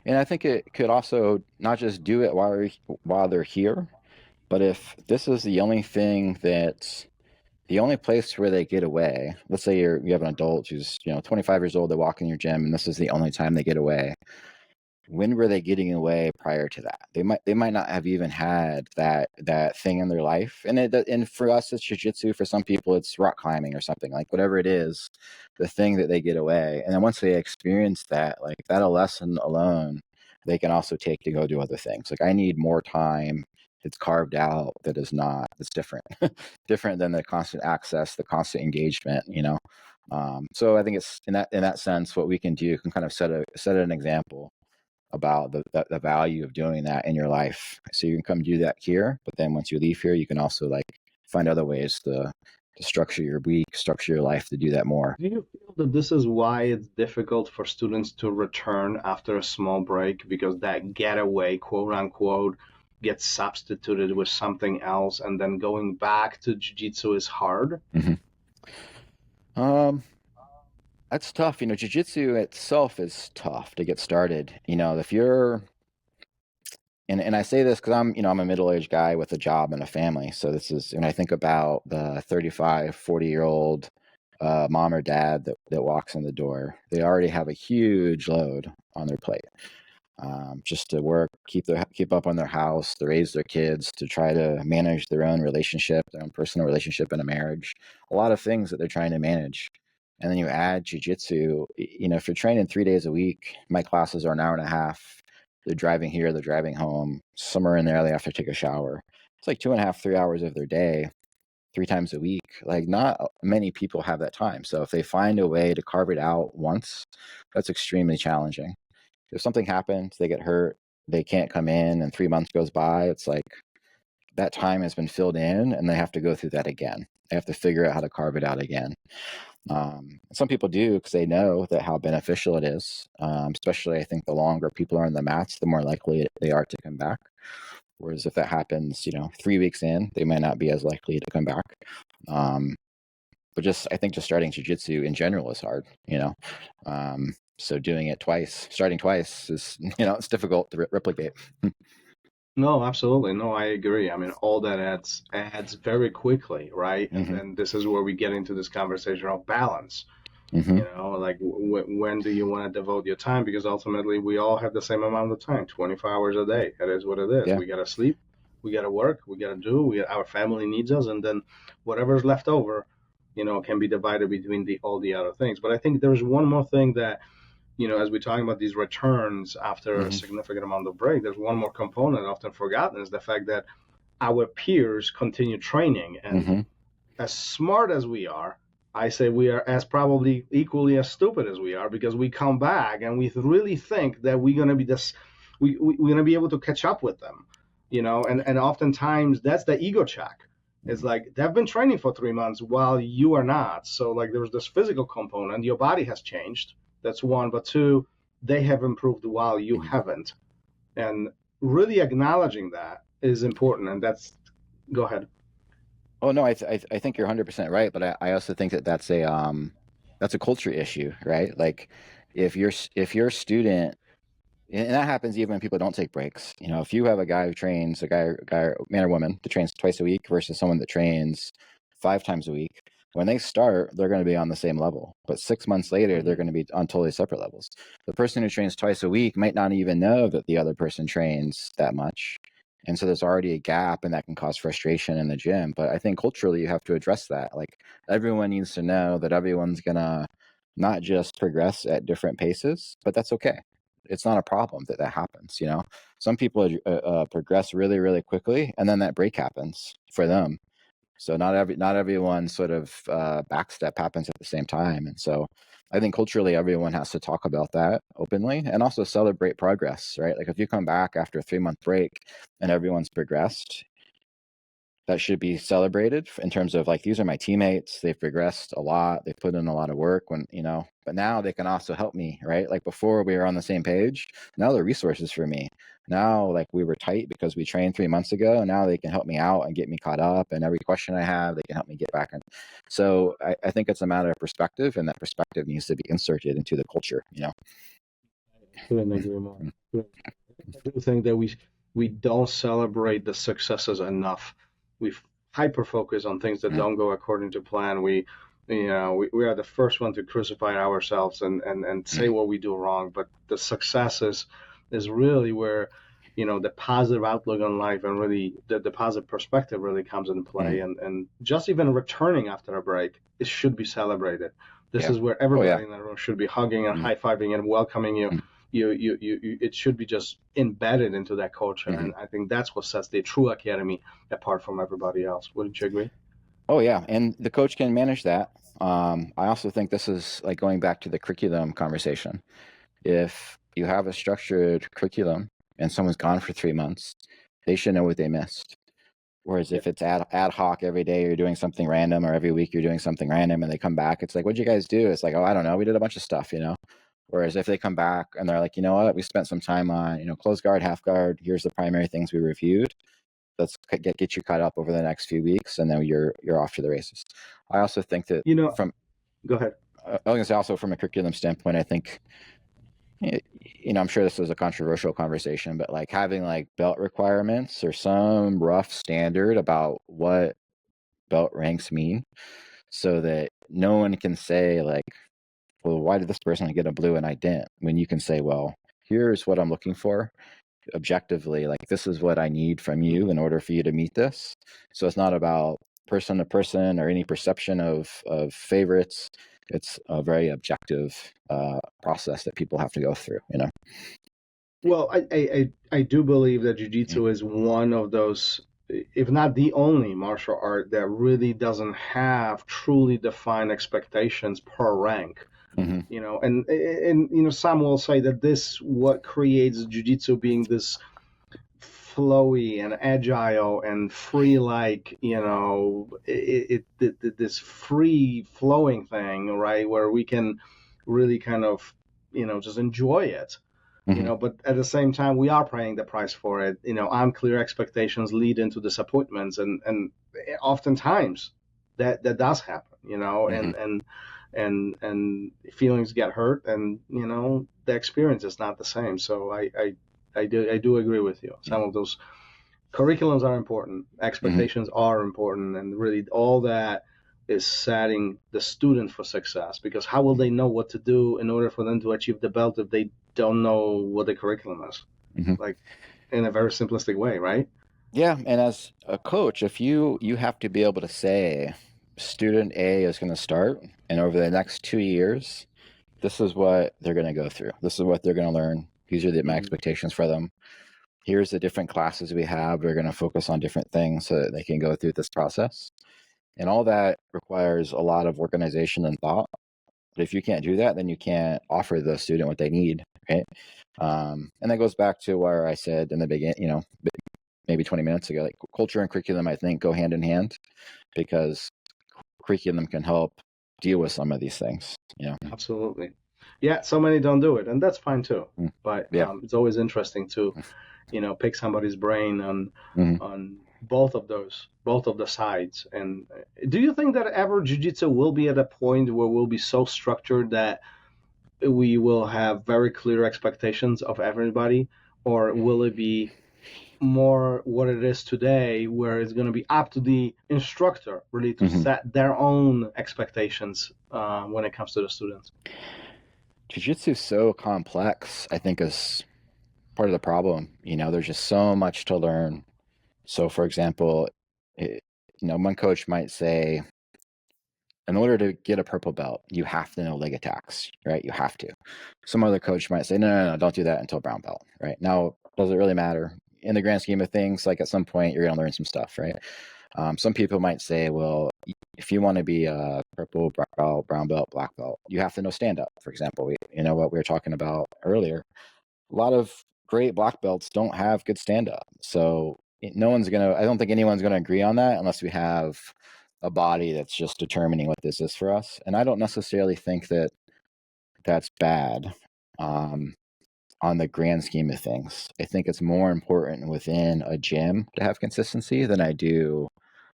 And I think it could also not just do it while they're here, but if this is the only thing that's the only place where they get away, let's say you have an adult who's 25 years old, they walk in your gym and this is the only time they get away. When were they getting away prior to that? They might not have even had that thing in their life. And for us, it's jiu-jitsu. For some people, it's rock climbing or something, like whatever it is, the thing that they get away. And then once they experience that, like that a lesson alone, they can also take to go do other things. Like I need more time. It's carved out that's different, different than the constant access, the constant engagement, So I think it's in that sense, what we can do can kind of set an example about the value of doing that in your life. So you can come do that here, but then once you leave here, you can also like find other ways to structure your week, structure your life to do that more. Do you feel that this is why it's difficult for students to return after a small break, because that getaway, quote unquote, gets substituted with something else, and then going back to jiu-jitsu is hard? That's tough. Jiu-jitsu itself is tough to get started. If you're, and I say this because I'm a middle-aged guy with a job and a family. So this is, when I think about the 35, 40-year-old mom or dad that walks in the door, they already have a huge load on their plate. Just to work, keep up on their house, to raise their kids, to try to manage their own relationship, their own personal relationship in a marriage, a lot of things that they're trying to manage. And then you add jiu-jitsu, if you're training 3 days a week, my classes are an hour and a half. They're driving here, they're driving home. Somewhere in there, they have to take a shower. It's like 2.5, 3 hours of their day, 3 times a week. Like, not many people have that time. So if they find a way to carve it out once, that's extremely challenging. If something happens, they get hurt, they can't come in, and 3 months goes by, it's like that time has been filled in, and they have to go through that again. They have to figure out how to carve it out again. Some people do, because they know that how beneficial it is. Especially, I think the longer people are on the mats, the more likely they are to come back. Whereas if that happens, 3 weeks in, they might not be as likely to come back. But I think just starting jiu-jitsu in general is hard, so doing it starting twice is, it's difficult to replicate. No, absolutely. No, I agree. I mean, all that adds very quickly, right? Mm-hmm. And this is where we get into this conversation of balance. Mm-hmm. Like when do you want to devote your time? Because ultimately we all have the same amount of time, 24 hours a day. That is what it is. Yeah. We got to sleep, we got to work, we got to do, our family needs us. And then whatever's left over, can be divided between all the other things. But I think there's one more thing that, as we're talking about these returns after a significant amount of break, there's one more component often forgotten, is the fact that our peers continue training. And as smart as we are, I say we are as probably equally as stupid as we are, because we come back and we really think that we're going to be we're going to be able to catch up with them, and oftentimes that's the ego check. It's like they've been training for 3 months while you are not. So like there's this physical component, your body has changed. That's one. But two, they have improved while you haven't. And really acknowledging that is important. And go ahead. Oh, no, I think you're 100% right. But I also think that's a culture issue, right? Like if you're a student, and that happens even when people don't take breaks. If you have a guy who trains, a guy, man or woman, that trains twice a week versus someone that trains 5 times a week, when they start, they're going to be on the same level. But 6 months later, they're going to be on totally separate levels. The person who trains twice a week might not even know that the other person trains that much. And so there's already a gap, and that can cause frustration in the gym. But I think culturally, you have to address that. Like, everyone needs to know that everyone's going to not just progress at different paces, but that's okay. It's not a problem that happens. Some people progress really, really quickly, and then that break happens for them. So not everyone sort of backstep happens at the same time. And so I think culturally everyone has to talk about that openly, and also celebrate progress, right? Like if you come back after a 3-month break and everyone's progressed, that should be celebrated in terms of like, these are my teammates. They've progressed a lot. They've put in a lot of work but now they can also help me, right? Like before we were on the same page. Now they're resources for me. Now, like we were tight because we trained 3 months ago, and now they can help me out and get me caught up, and every question I have, they can help me get back in. So I think it's a matter of perspective, and that perspective needs to be inserted into the culture, Couldn't agree more. I do think that we don't celebrate the successes enough. We hyper focus on things that don't go according to plan. We are the first one to crucify ourselves and say what we do wrong. But the success is really where, the positive outlook on life and really the positive perspective really comes into play. And just even returning after a break, it should be celebrated. This is where everybody in the room should be hugging and high-fiving and welcoming you. It should be just embedded into that culture. And I think that's what sets the true academy apart from everybody else. Wouldn't you agree? Oh yeah, and the coach can manage that. I also think this is like going back to the curriculum conversation. If you have a structured curriculum and someone's gone for 3 months, they should know what they missed. Whereas if it's ad hoc every day, you're doing something random, or every week you're doing something random, and they come back, it's like, what'd you guys do? It's like, oh, I don't know, we did a bunch of stuff, Whereas if they come back and they're like, you know what, we spent some time on, close guard, half guard, here's the primary things we reviewed. Let's get you caught up over the next few weeks, and then you're off to the races. I also think that go ahead. I was gonna say, also from a curriculum standpoint, I think, I'm sure this is a controversial conversation, but like having like belt requirements or some rough standard about what belt ranks mean, so that no one can say like, well, why did this person get a blue and I didn't? When you can say, well, here's what I'm looking for objectively, like this is what I need from you in order for you to meet this. So it's not about person to person or any perception of favorites. It's a very objective process that people have to go through, Well, I do believe that jiu-jitsu is one of those if not the only martial art that really doesn't have truly defined expectations per rank. Mm-hmm. You know, and some will say that this what creates jiu-jitsu being this flowy and agile and free, like, this free flowing thing, right, where we can really kind of just enjoy it. Mm-hmm. But at the same time, we are paying the price for it. Unclear expectations lead into disappointments, and oftentimes that does happen. Mm-hmm. And feelings get hurt, and the experience is not the same. So I do agree with you. Some of those curriculums are important, expectations are important, and really all that is setting the student for success, because how will they know what to do in order for them to achieve the belt if they don't know what the curriculum is? Mm-hmm. Like, in a very simplistic way, right? Yeah, and as a coach, if you have to be able to say, student A is going to start, and over the next 2 years, this is what they're going to go through. This is what they're going to learn. These are my expectations for them. Here's the different classes we have. We're going to focus on different things so that they can go through this process. And all that requires a lot of organization and thought. But if you can't do that, then you can't offer the student what they need, right? And that goes back to where I said in the beginning, maybe 20 minutes ago, like culture and curriculum, I think, go hand in hand, because curriculum can help deal with some of these things. Absolutely. Yeah, so many don't do it, and that's fine too. But it's always interesting to pick somebody's brain on both of the sides. And do you think that ever jiu-jitsu will be at a point where we'll be so structured that we will have very clear expectations of everybody, or will it be more what it is today, where it's going to be up to the instructor really to set their own expectations when it comes to the students? Jiu-jitsu is so complex, I think, is part of the problem. There's just so much to learn. So, for example, one coach might say, in order to get a purple belt, you have to know leg attacks, right? You have to. Some other coach might say, no, don't do that until brown belt, right? Now, does it really matter? In the grand scheme of things, like at some point, you're going to learn some stuff, right? Some people might say, well, if you want to be a purple belt, brown belt, black belt, you have to know stand up, for example. What we were talking about earlier. A lot of great black belts don't have good stand up. So I don't think anyone's going to agree on that unless we have a body that's just determining what this is for us. And I don't necessarily think that that's bad on the grand scheme of things. I think it's more important within a gym to have consistency than I do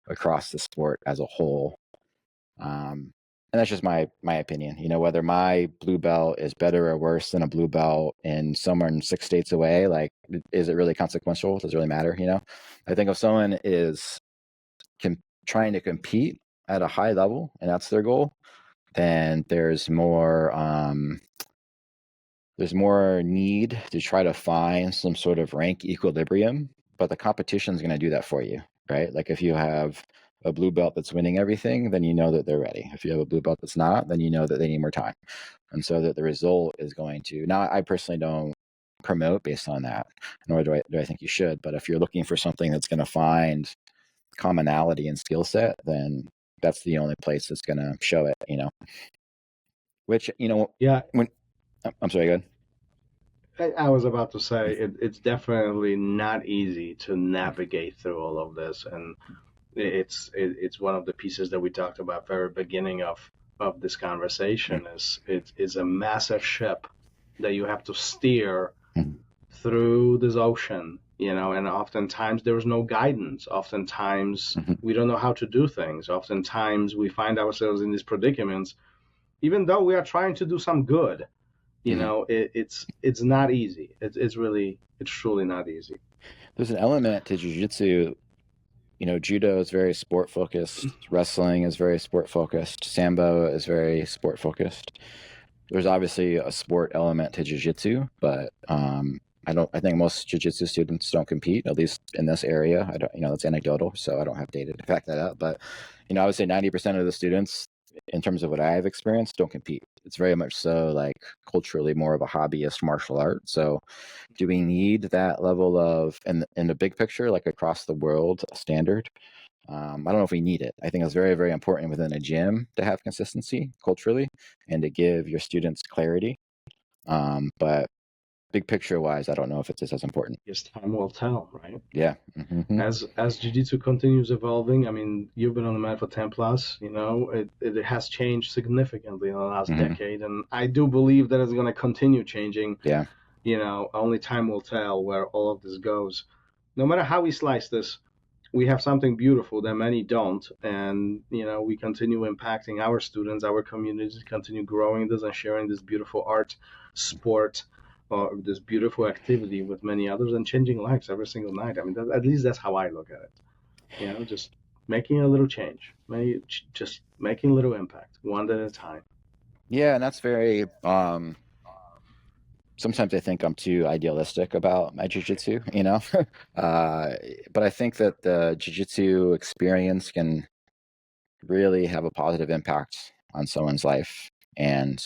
across the sport as a whole. And that's just my opinion. Whether my blue belt is better or worse than a blue belt in somewhere in 6 states away, like, is it really consequential? Does it really matter? I think if someone is trying to compete at a high level and that's their goal, then there's more need to try to find some sort of rank equilibrium, but the competition is going to do that for you, right? Like, if you have a blue belt that's winning everything, then you know that they're ready. If you have a blue belt that's not, then you know that they need more time. And so that the result is going to, now I personally don't promote based on that, nor do I think you should, but if you're looking for something that's going to find commonality and skill set, then that's the only place that's going to show it, which, when, I'm sorry, go ahead. I was about to say it's definitely not easy to navigate through all of this, and it's one of the pieces that we talked about very beginning of this conversation. It's a massive ship that you have to steer through this ocean, and oftentimes there's no guidance. Oftentimes we don't know how to do things. Oftentimes we find ourselves in these predicaments, even though we are trying to do some good. It's not easy. It's truly not easy. There's an element to jiu-jitsu. Judo is very sport focused. Wrestling is very sport focused. Sambo is very sport focused. There's obviously a sport element to jiu-jitsu, but I think most jiu-jitsu students don't compete, at least in this area. That's anecdotal, so I don't have data to back that up. But I would say 90% of the students in terms of what I've experienced, don't compete. It's very much so like culturally more of a hobbyist martial art. So do we need that level of, in the big picture, like across the world standard? I don't know if we need it. I think it's very, very important within a gym to have consistency culturally and to give your students clarity. But big picture wise, I don't know if it's as important. Yes, time will tell, right? Yeah. Mm-hmm. As jiu-jitsu continues evolving, I mean, you've been on the mat for 10 plus, it has changed significantly in the last decade. And I do believe that it's going to continue changing. Yeah. Only time will tell where all of this goes. No matter how we slice this, we have something beautiful that many don't. And, we continue impacting our students, our communities, continue growing this and sharing this beautiful art, sport, or this beautiful activity with many others and changing lives every single night. I mean, at least that's how I look at it. Just making a little change, just making a little impact, one at a time. Yeah, and that's very, sometimes I think I'm too idealistic about my jiu-jitsu, but I think that the jiu-jitsu experience can really have a positive impact on someone's life. And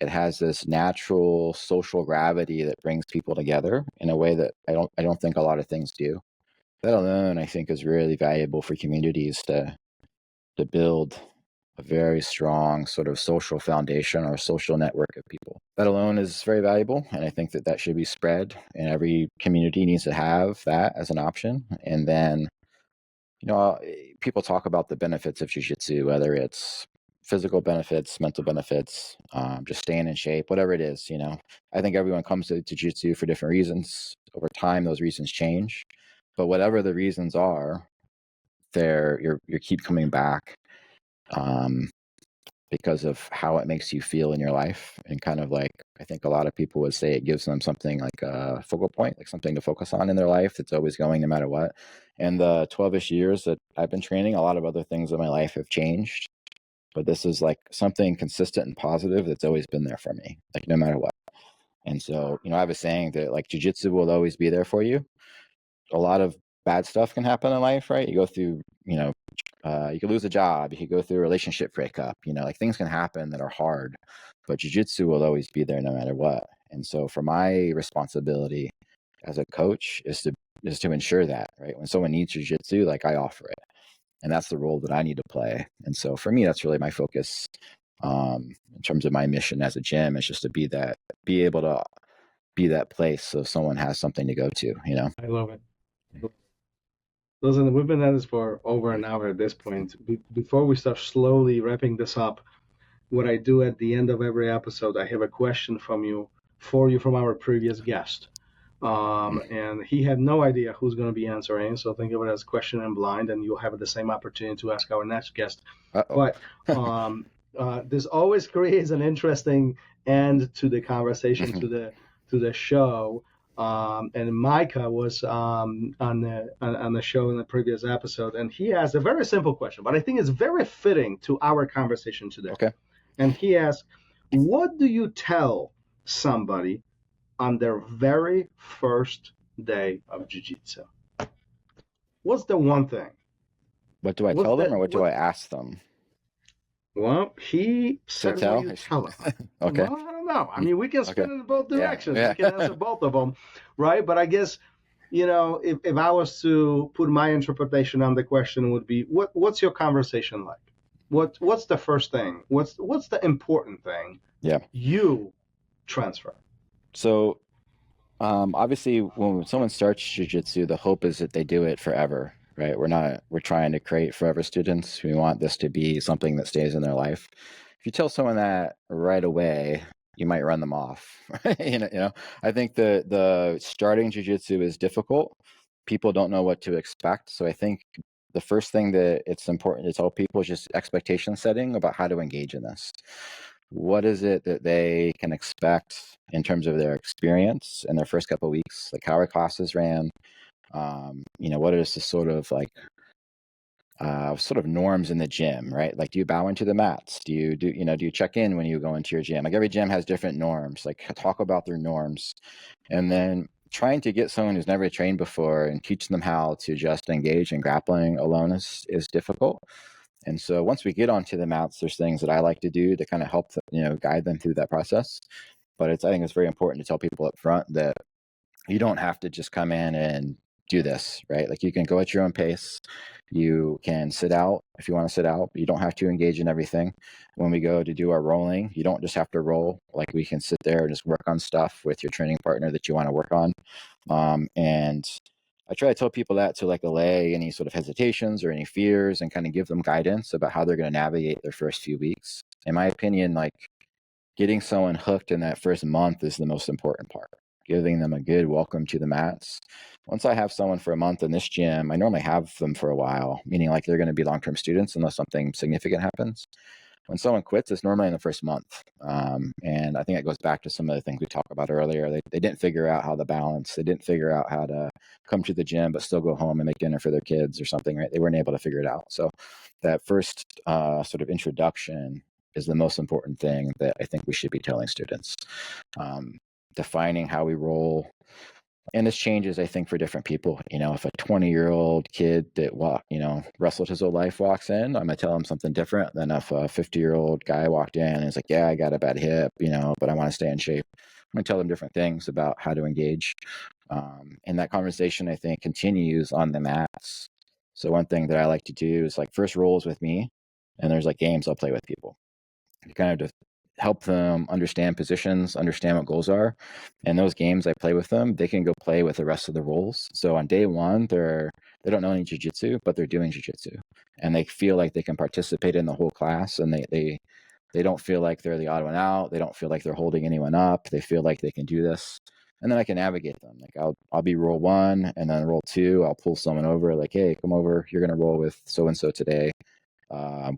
it has this natural social gravity that brings people together in a way that I don't think a lot of things do. That alone, I think, is really valuable for communities to build a very strong sort of social foundation or social network of people. That alone is very valuable, and I think that should be spread, and every community needs to have that as an option. And then, people talk about the benefits of jiu-jitsu, whether it's physical benefits, mental benefits, just staying in shape, whatever it is. I think everyone comes to jiu-jitsu for different reasons. Over time, those reasons change, but whatever the reasons are, you keep coming back because of how it makes you feel in your life. And kind of like, I think a lot of people would say it gives them something like a focal point, like something to focus on in their life that's always going no matter what. And the 12-ish years that I've been training, a lot of other things in my life have changed. But this is like something consistent and positive that's always been there for me, like no matter what. And so, I have a saying that like jiu-jitsu will always be there for you. A lot of bad stuff can happen in life, right? You go through, you could lose a job, you could go through a relationship breakup, like things can happen that are hard, but jiu-jitsu will always be there no matter what. And so for my responsibility as a coach is to ensure that, right? When someone needs jiu-jitsu, like I offer it. And that's the role that I need to play. And so for me, that's really my focus in terms of my mission as a gym, is just to be able to be that place so someone has something to go to, I love it. Listen, we've been at this for over an hour at this point. Before we start slowly wrapping this up, what I do at the end of every episode, I have a question for you from our previous guest. And he had no idea who's going to be answering, so think of it as question and blind, and you'll have the same opportunity to ask our next guest. Uh-oh. But this always creates an interesting end to the conversation, to the show. And Micah was on the show in the previous episode, and he asked a very simple question, but I think it's very fitting to our conversation today. Okay. And he asked, what do you tell somebody on their very first day of jiu-jitsu? What's the one thing? What do I tell them, or what do I ask them? Well, he said what you tell them. Okay. Well, I don't know. I mean, we can spin in both directions. Yeah. We can answer both of them, right? But I guess, if I was to put my interpretation on the question, would be, what's your conversation like? What's the first thing? What's the important thing? Yeah. You transfer. So, obviously, when someone starts jiu-jitsu, the hope is that they do it forever, right? We're trying to create forever students. We want this to be something that stays in their life. If you tell someone that right away, you might run them off. I think the starting jiu-jitsu is difficult. People don't know what to expect. So I think the first thing that it's important to tell people is just expectation setting about how to engage in this. What is it that they can expect in terms of their experience in their first couple of weeks? Like, how our classes ran? What is the sort of norms in the gym, right? Like, do you bow into the mats? Do you check in when you go into your gym? Like, every gym has different norms. Like, talk about their norms, and then trying to get someone who's never trained before and teach them how to just engage in grappling alone is difficult. And so once we get onto the mats, there's things that I like to do to kind of help, guide them through that process. But I think it's very important to tell people up front that you don't have to just come in and do this, right? Like you can go at your own pace. You can sit out if you want to sit out, but you don't have to engage in everything. When we go to do our rolling, you don't just have to roll. Like we can sit there and just work on stuff with your training partner that you want to work on. And I try to tell people that to like allay any sort of hesitations or any fears and kind of give them guidance about how they're going to navigate their first few weeks. In my opinion, like getting someone hooked in that first month is the most important part. Giving them a good welcome to the mats. Once I have someone for a month in this gym, I normally have them for a while, meaning like they're going to be long-term students unless something significant happens. When someone quits, it's normally in the first month. And I think it goes back to some of the things we talked about earlier. They didn't figure out how to balance. They didn't figure out how to come to the gym, but still go home and make dinner for their kids or something, right? They weren't able to figure it out. So that first sort of introduction is the most important thing that I think we should be telling students. Defining how we roll. And this changes, I think, for different people. If a 20-year-old kid that wrestled his whole life walks in, I'm going to tell him something different than if a 50-year-old guy walked in and is like, yeah, I got a bad hip, but I want to stay in shape. I'm going to tell them different things about how to engage. And that conversation, I think, continues on the mats. So one thing that I like to do is like first rolls with me, and there's like games I'll play with people. You kind of help them understand positions, understand what goals are. And those games I play with them, they can go play with the rest of the roles. So on day one, they don't know any jiu-jitsu, but they're doing jiu-jitsu. And they feel like they can participate in the whole class, and they don't feel like they're the odd one out. They don't feel like they're holding anyone up. They feel like they can do this. And then I can navigate them. Like I'll be roll 1, and then roll 2, I'll pull someone over like, hey, come over. You're going to roll with so-and-so today.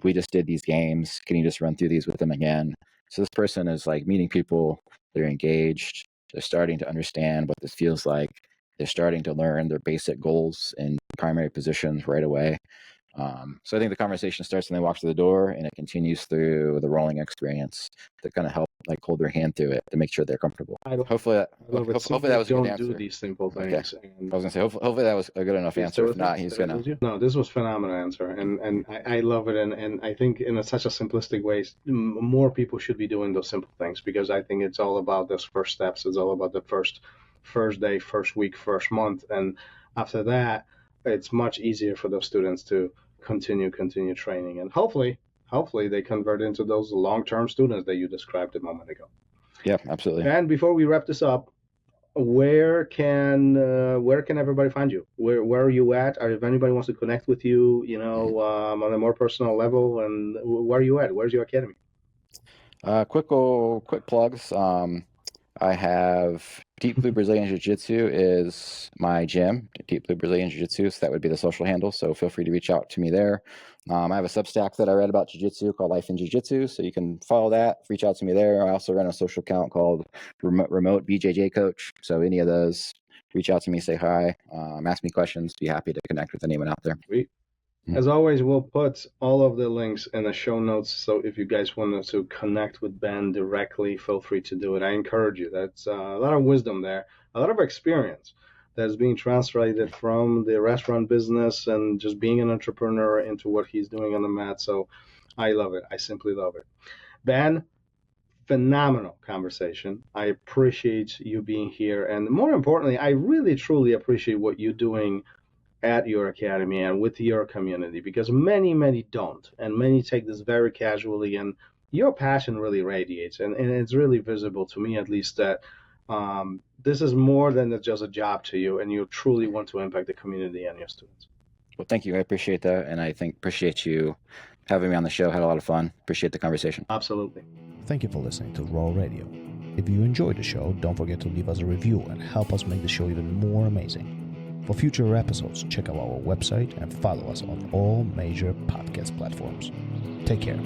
We just did these games. Can you just run through these with them again? So this person is like meeting people, they're engaged, they're starting to understand what this feels like. They're starting to learn their basic goals and primary positions right away. So I think the conversation starts when they walk through the door, and it continues through the rolling experience to kind of help like hold their hand through it to make sure they're comfortable. Hopefully that was a good answer. Don't do these simple things. Okay. I was gonna say hopefully that was a good enough answer. If not, he's gonna. No, this was phenomenal answer, and I love it, and I think in such a simplistic way, more people should be doing those simple things, because I think it's all about those first steps. It's all about the first day, first week, first month, and after that, it's much easier for those students to continue training, and hopefully they convert into those long-term students that you described a moment ago. Yeah, absolutely. And before we wrap this up, where can everybody find you? Where are you at? Or if anybody wants to connect with you, on a more personal level, and where are you at? Where's your academy? Quick plugs. I have Deep Blue Brazilian Jiu-Jitsu is my gym, Deep Blue Brazilian Jiu-Jitsu, so that would be the social handle, so feel free to reach out to me there. I have a Substack that I read about Jiu-Jitsu called Life in Jiu-Jitsu, so you can follow that, reach out to me there. I also run a social account called Remote BJJ Coach, so any of those, reach out to me, say hi, ask me questions, be happy to connect with anyone out there. Sweet. As always, we'll put all of the links in the show notes, so if you guys want to connect with Ben directly, feel free to do it. I encourage you. That's a lot of wisdom there, a lot of experience that's being translated from the restaurant business and just being an entrepreneur into what he's doing on the mat. So I love it. I simply love it. Ben, phenomenal conversation. I appreciate you being here. And more importantly, I really, truly appreciate what you're doing at your academy and with your community, because many don't, and many take this very casually, and your passion really radiates, and it's really visible to me, at least, that this is more than just a job to you, and you truly want to impact the community and your students. Well, thank you. I appreciate that, and I appreciate you having me on the show. Had a lot of fun. Appreciate the conversation. Absolutely. Thank you for listening to RŌL Radio. If you enjoyed the show, don't forget to leave us a review and help us make the show even more amazing. For future episodes, check out our website and follow us on all major podcast platforms. Take care.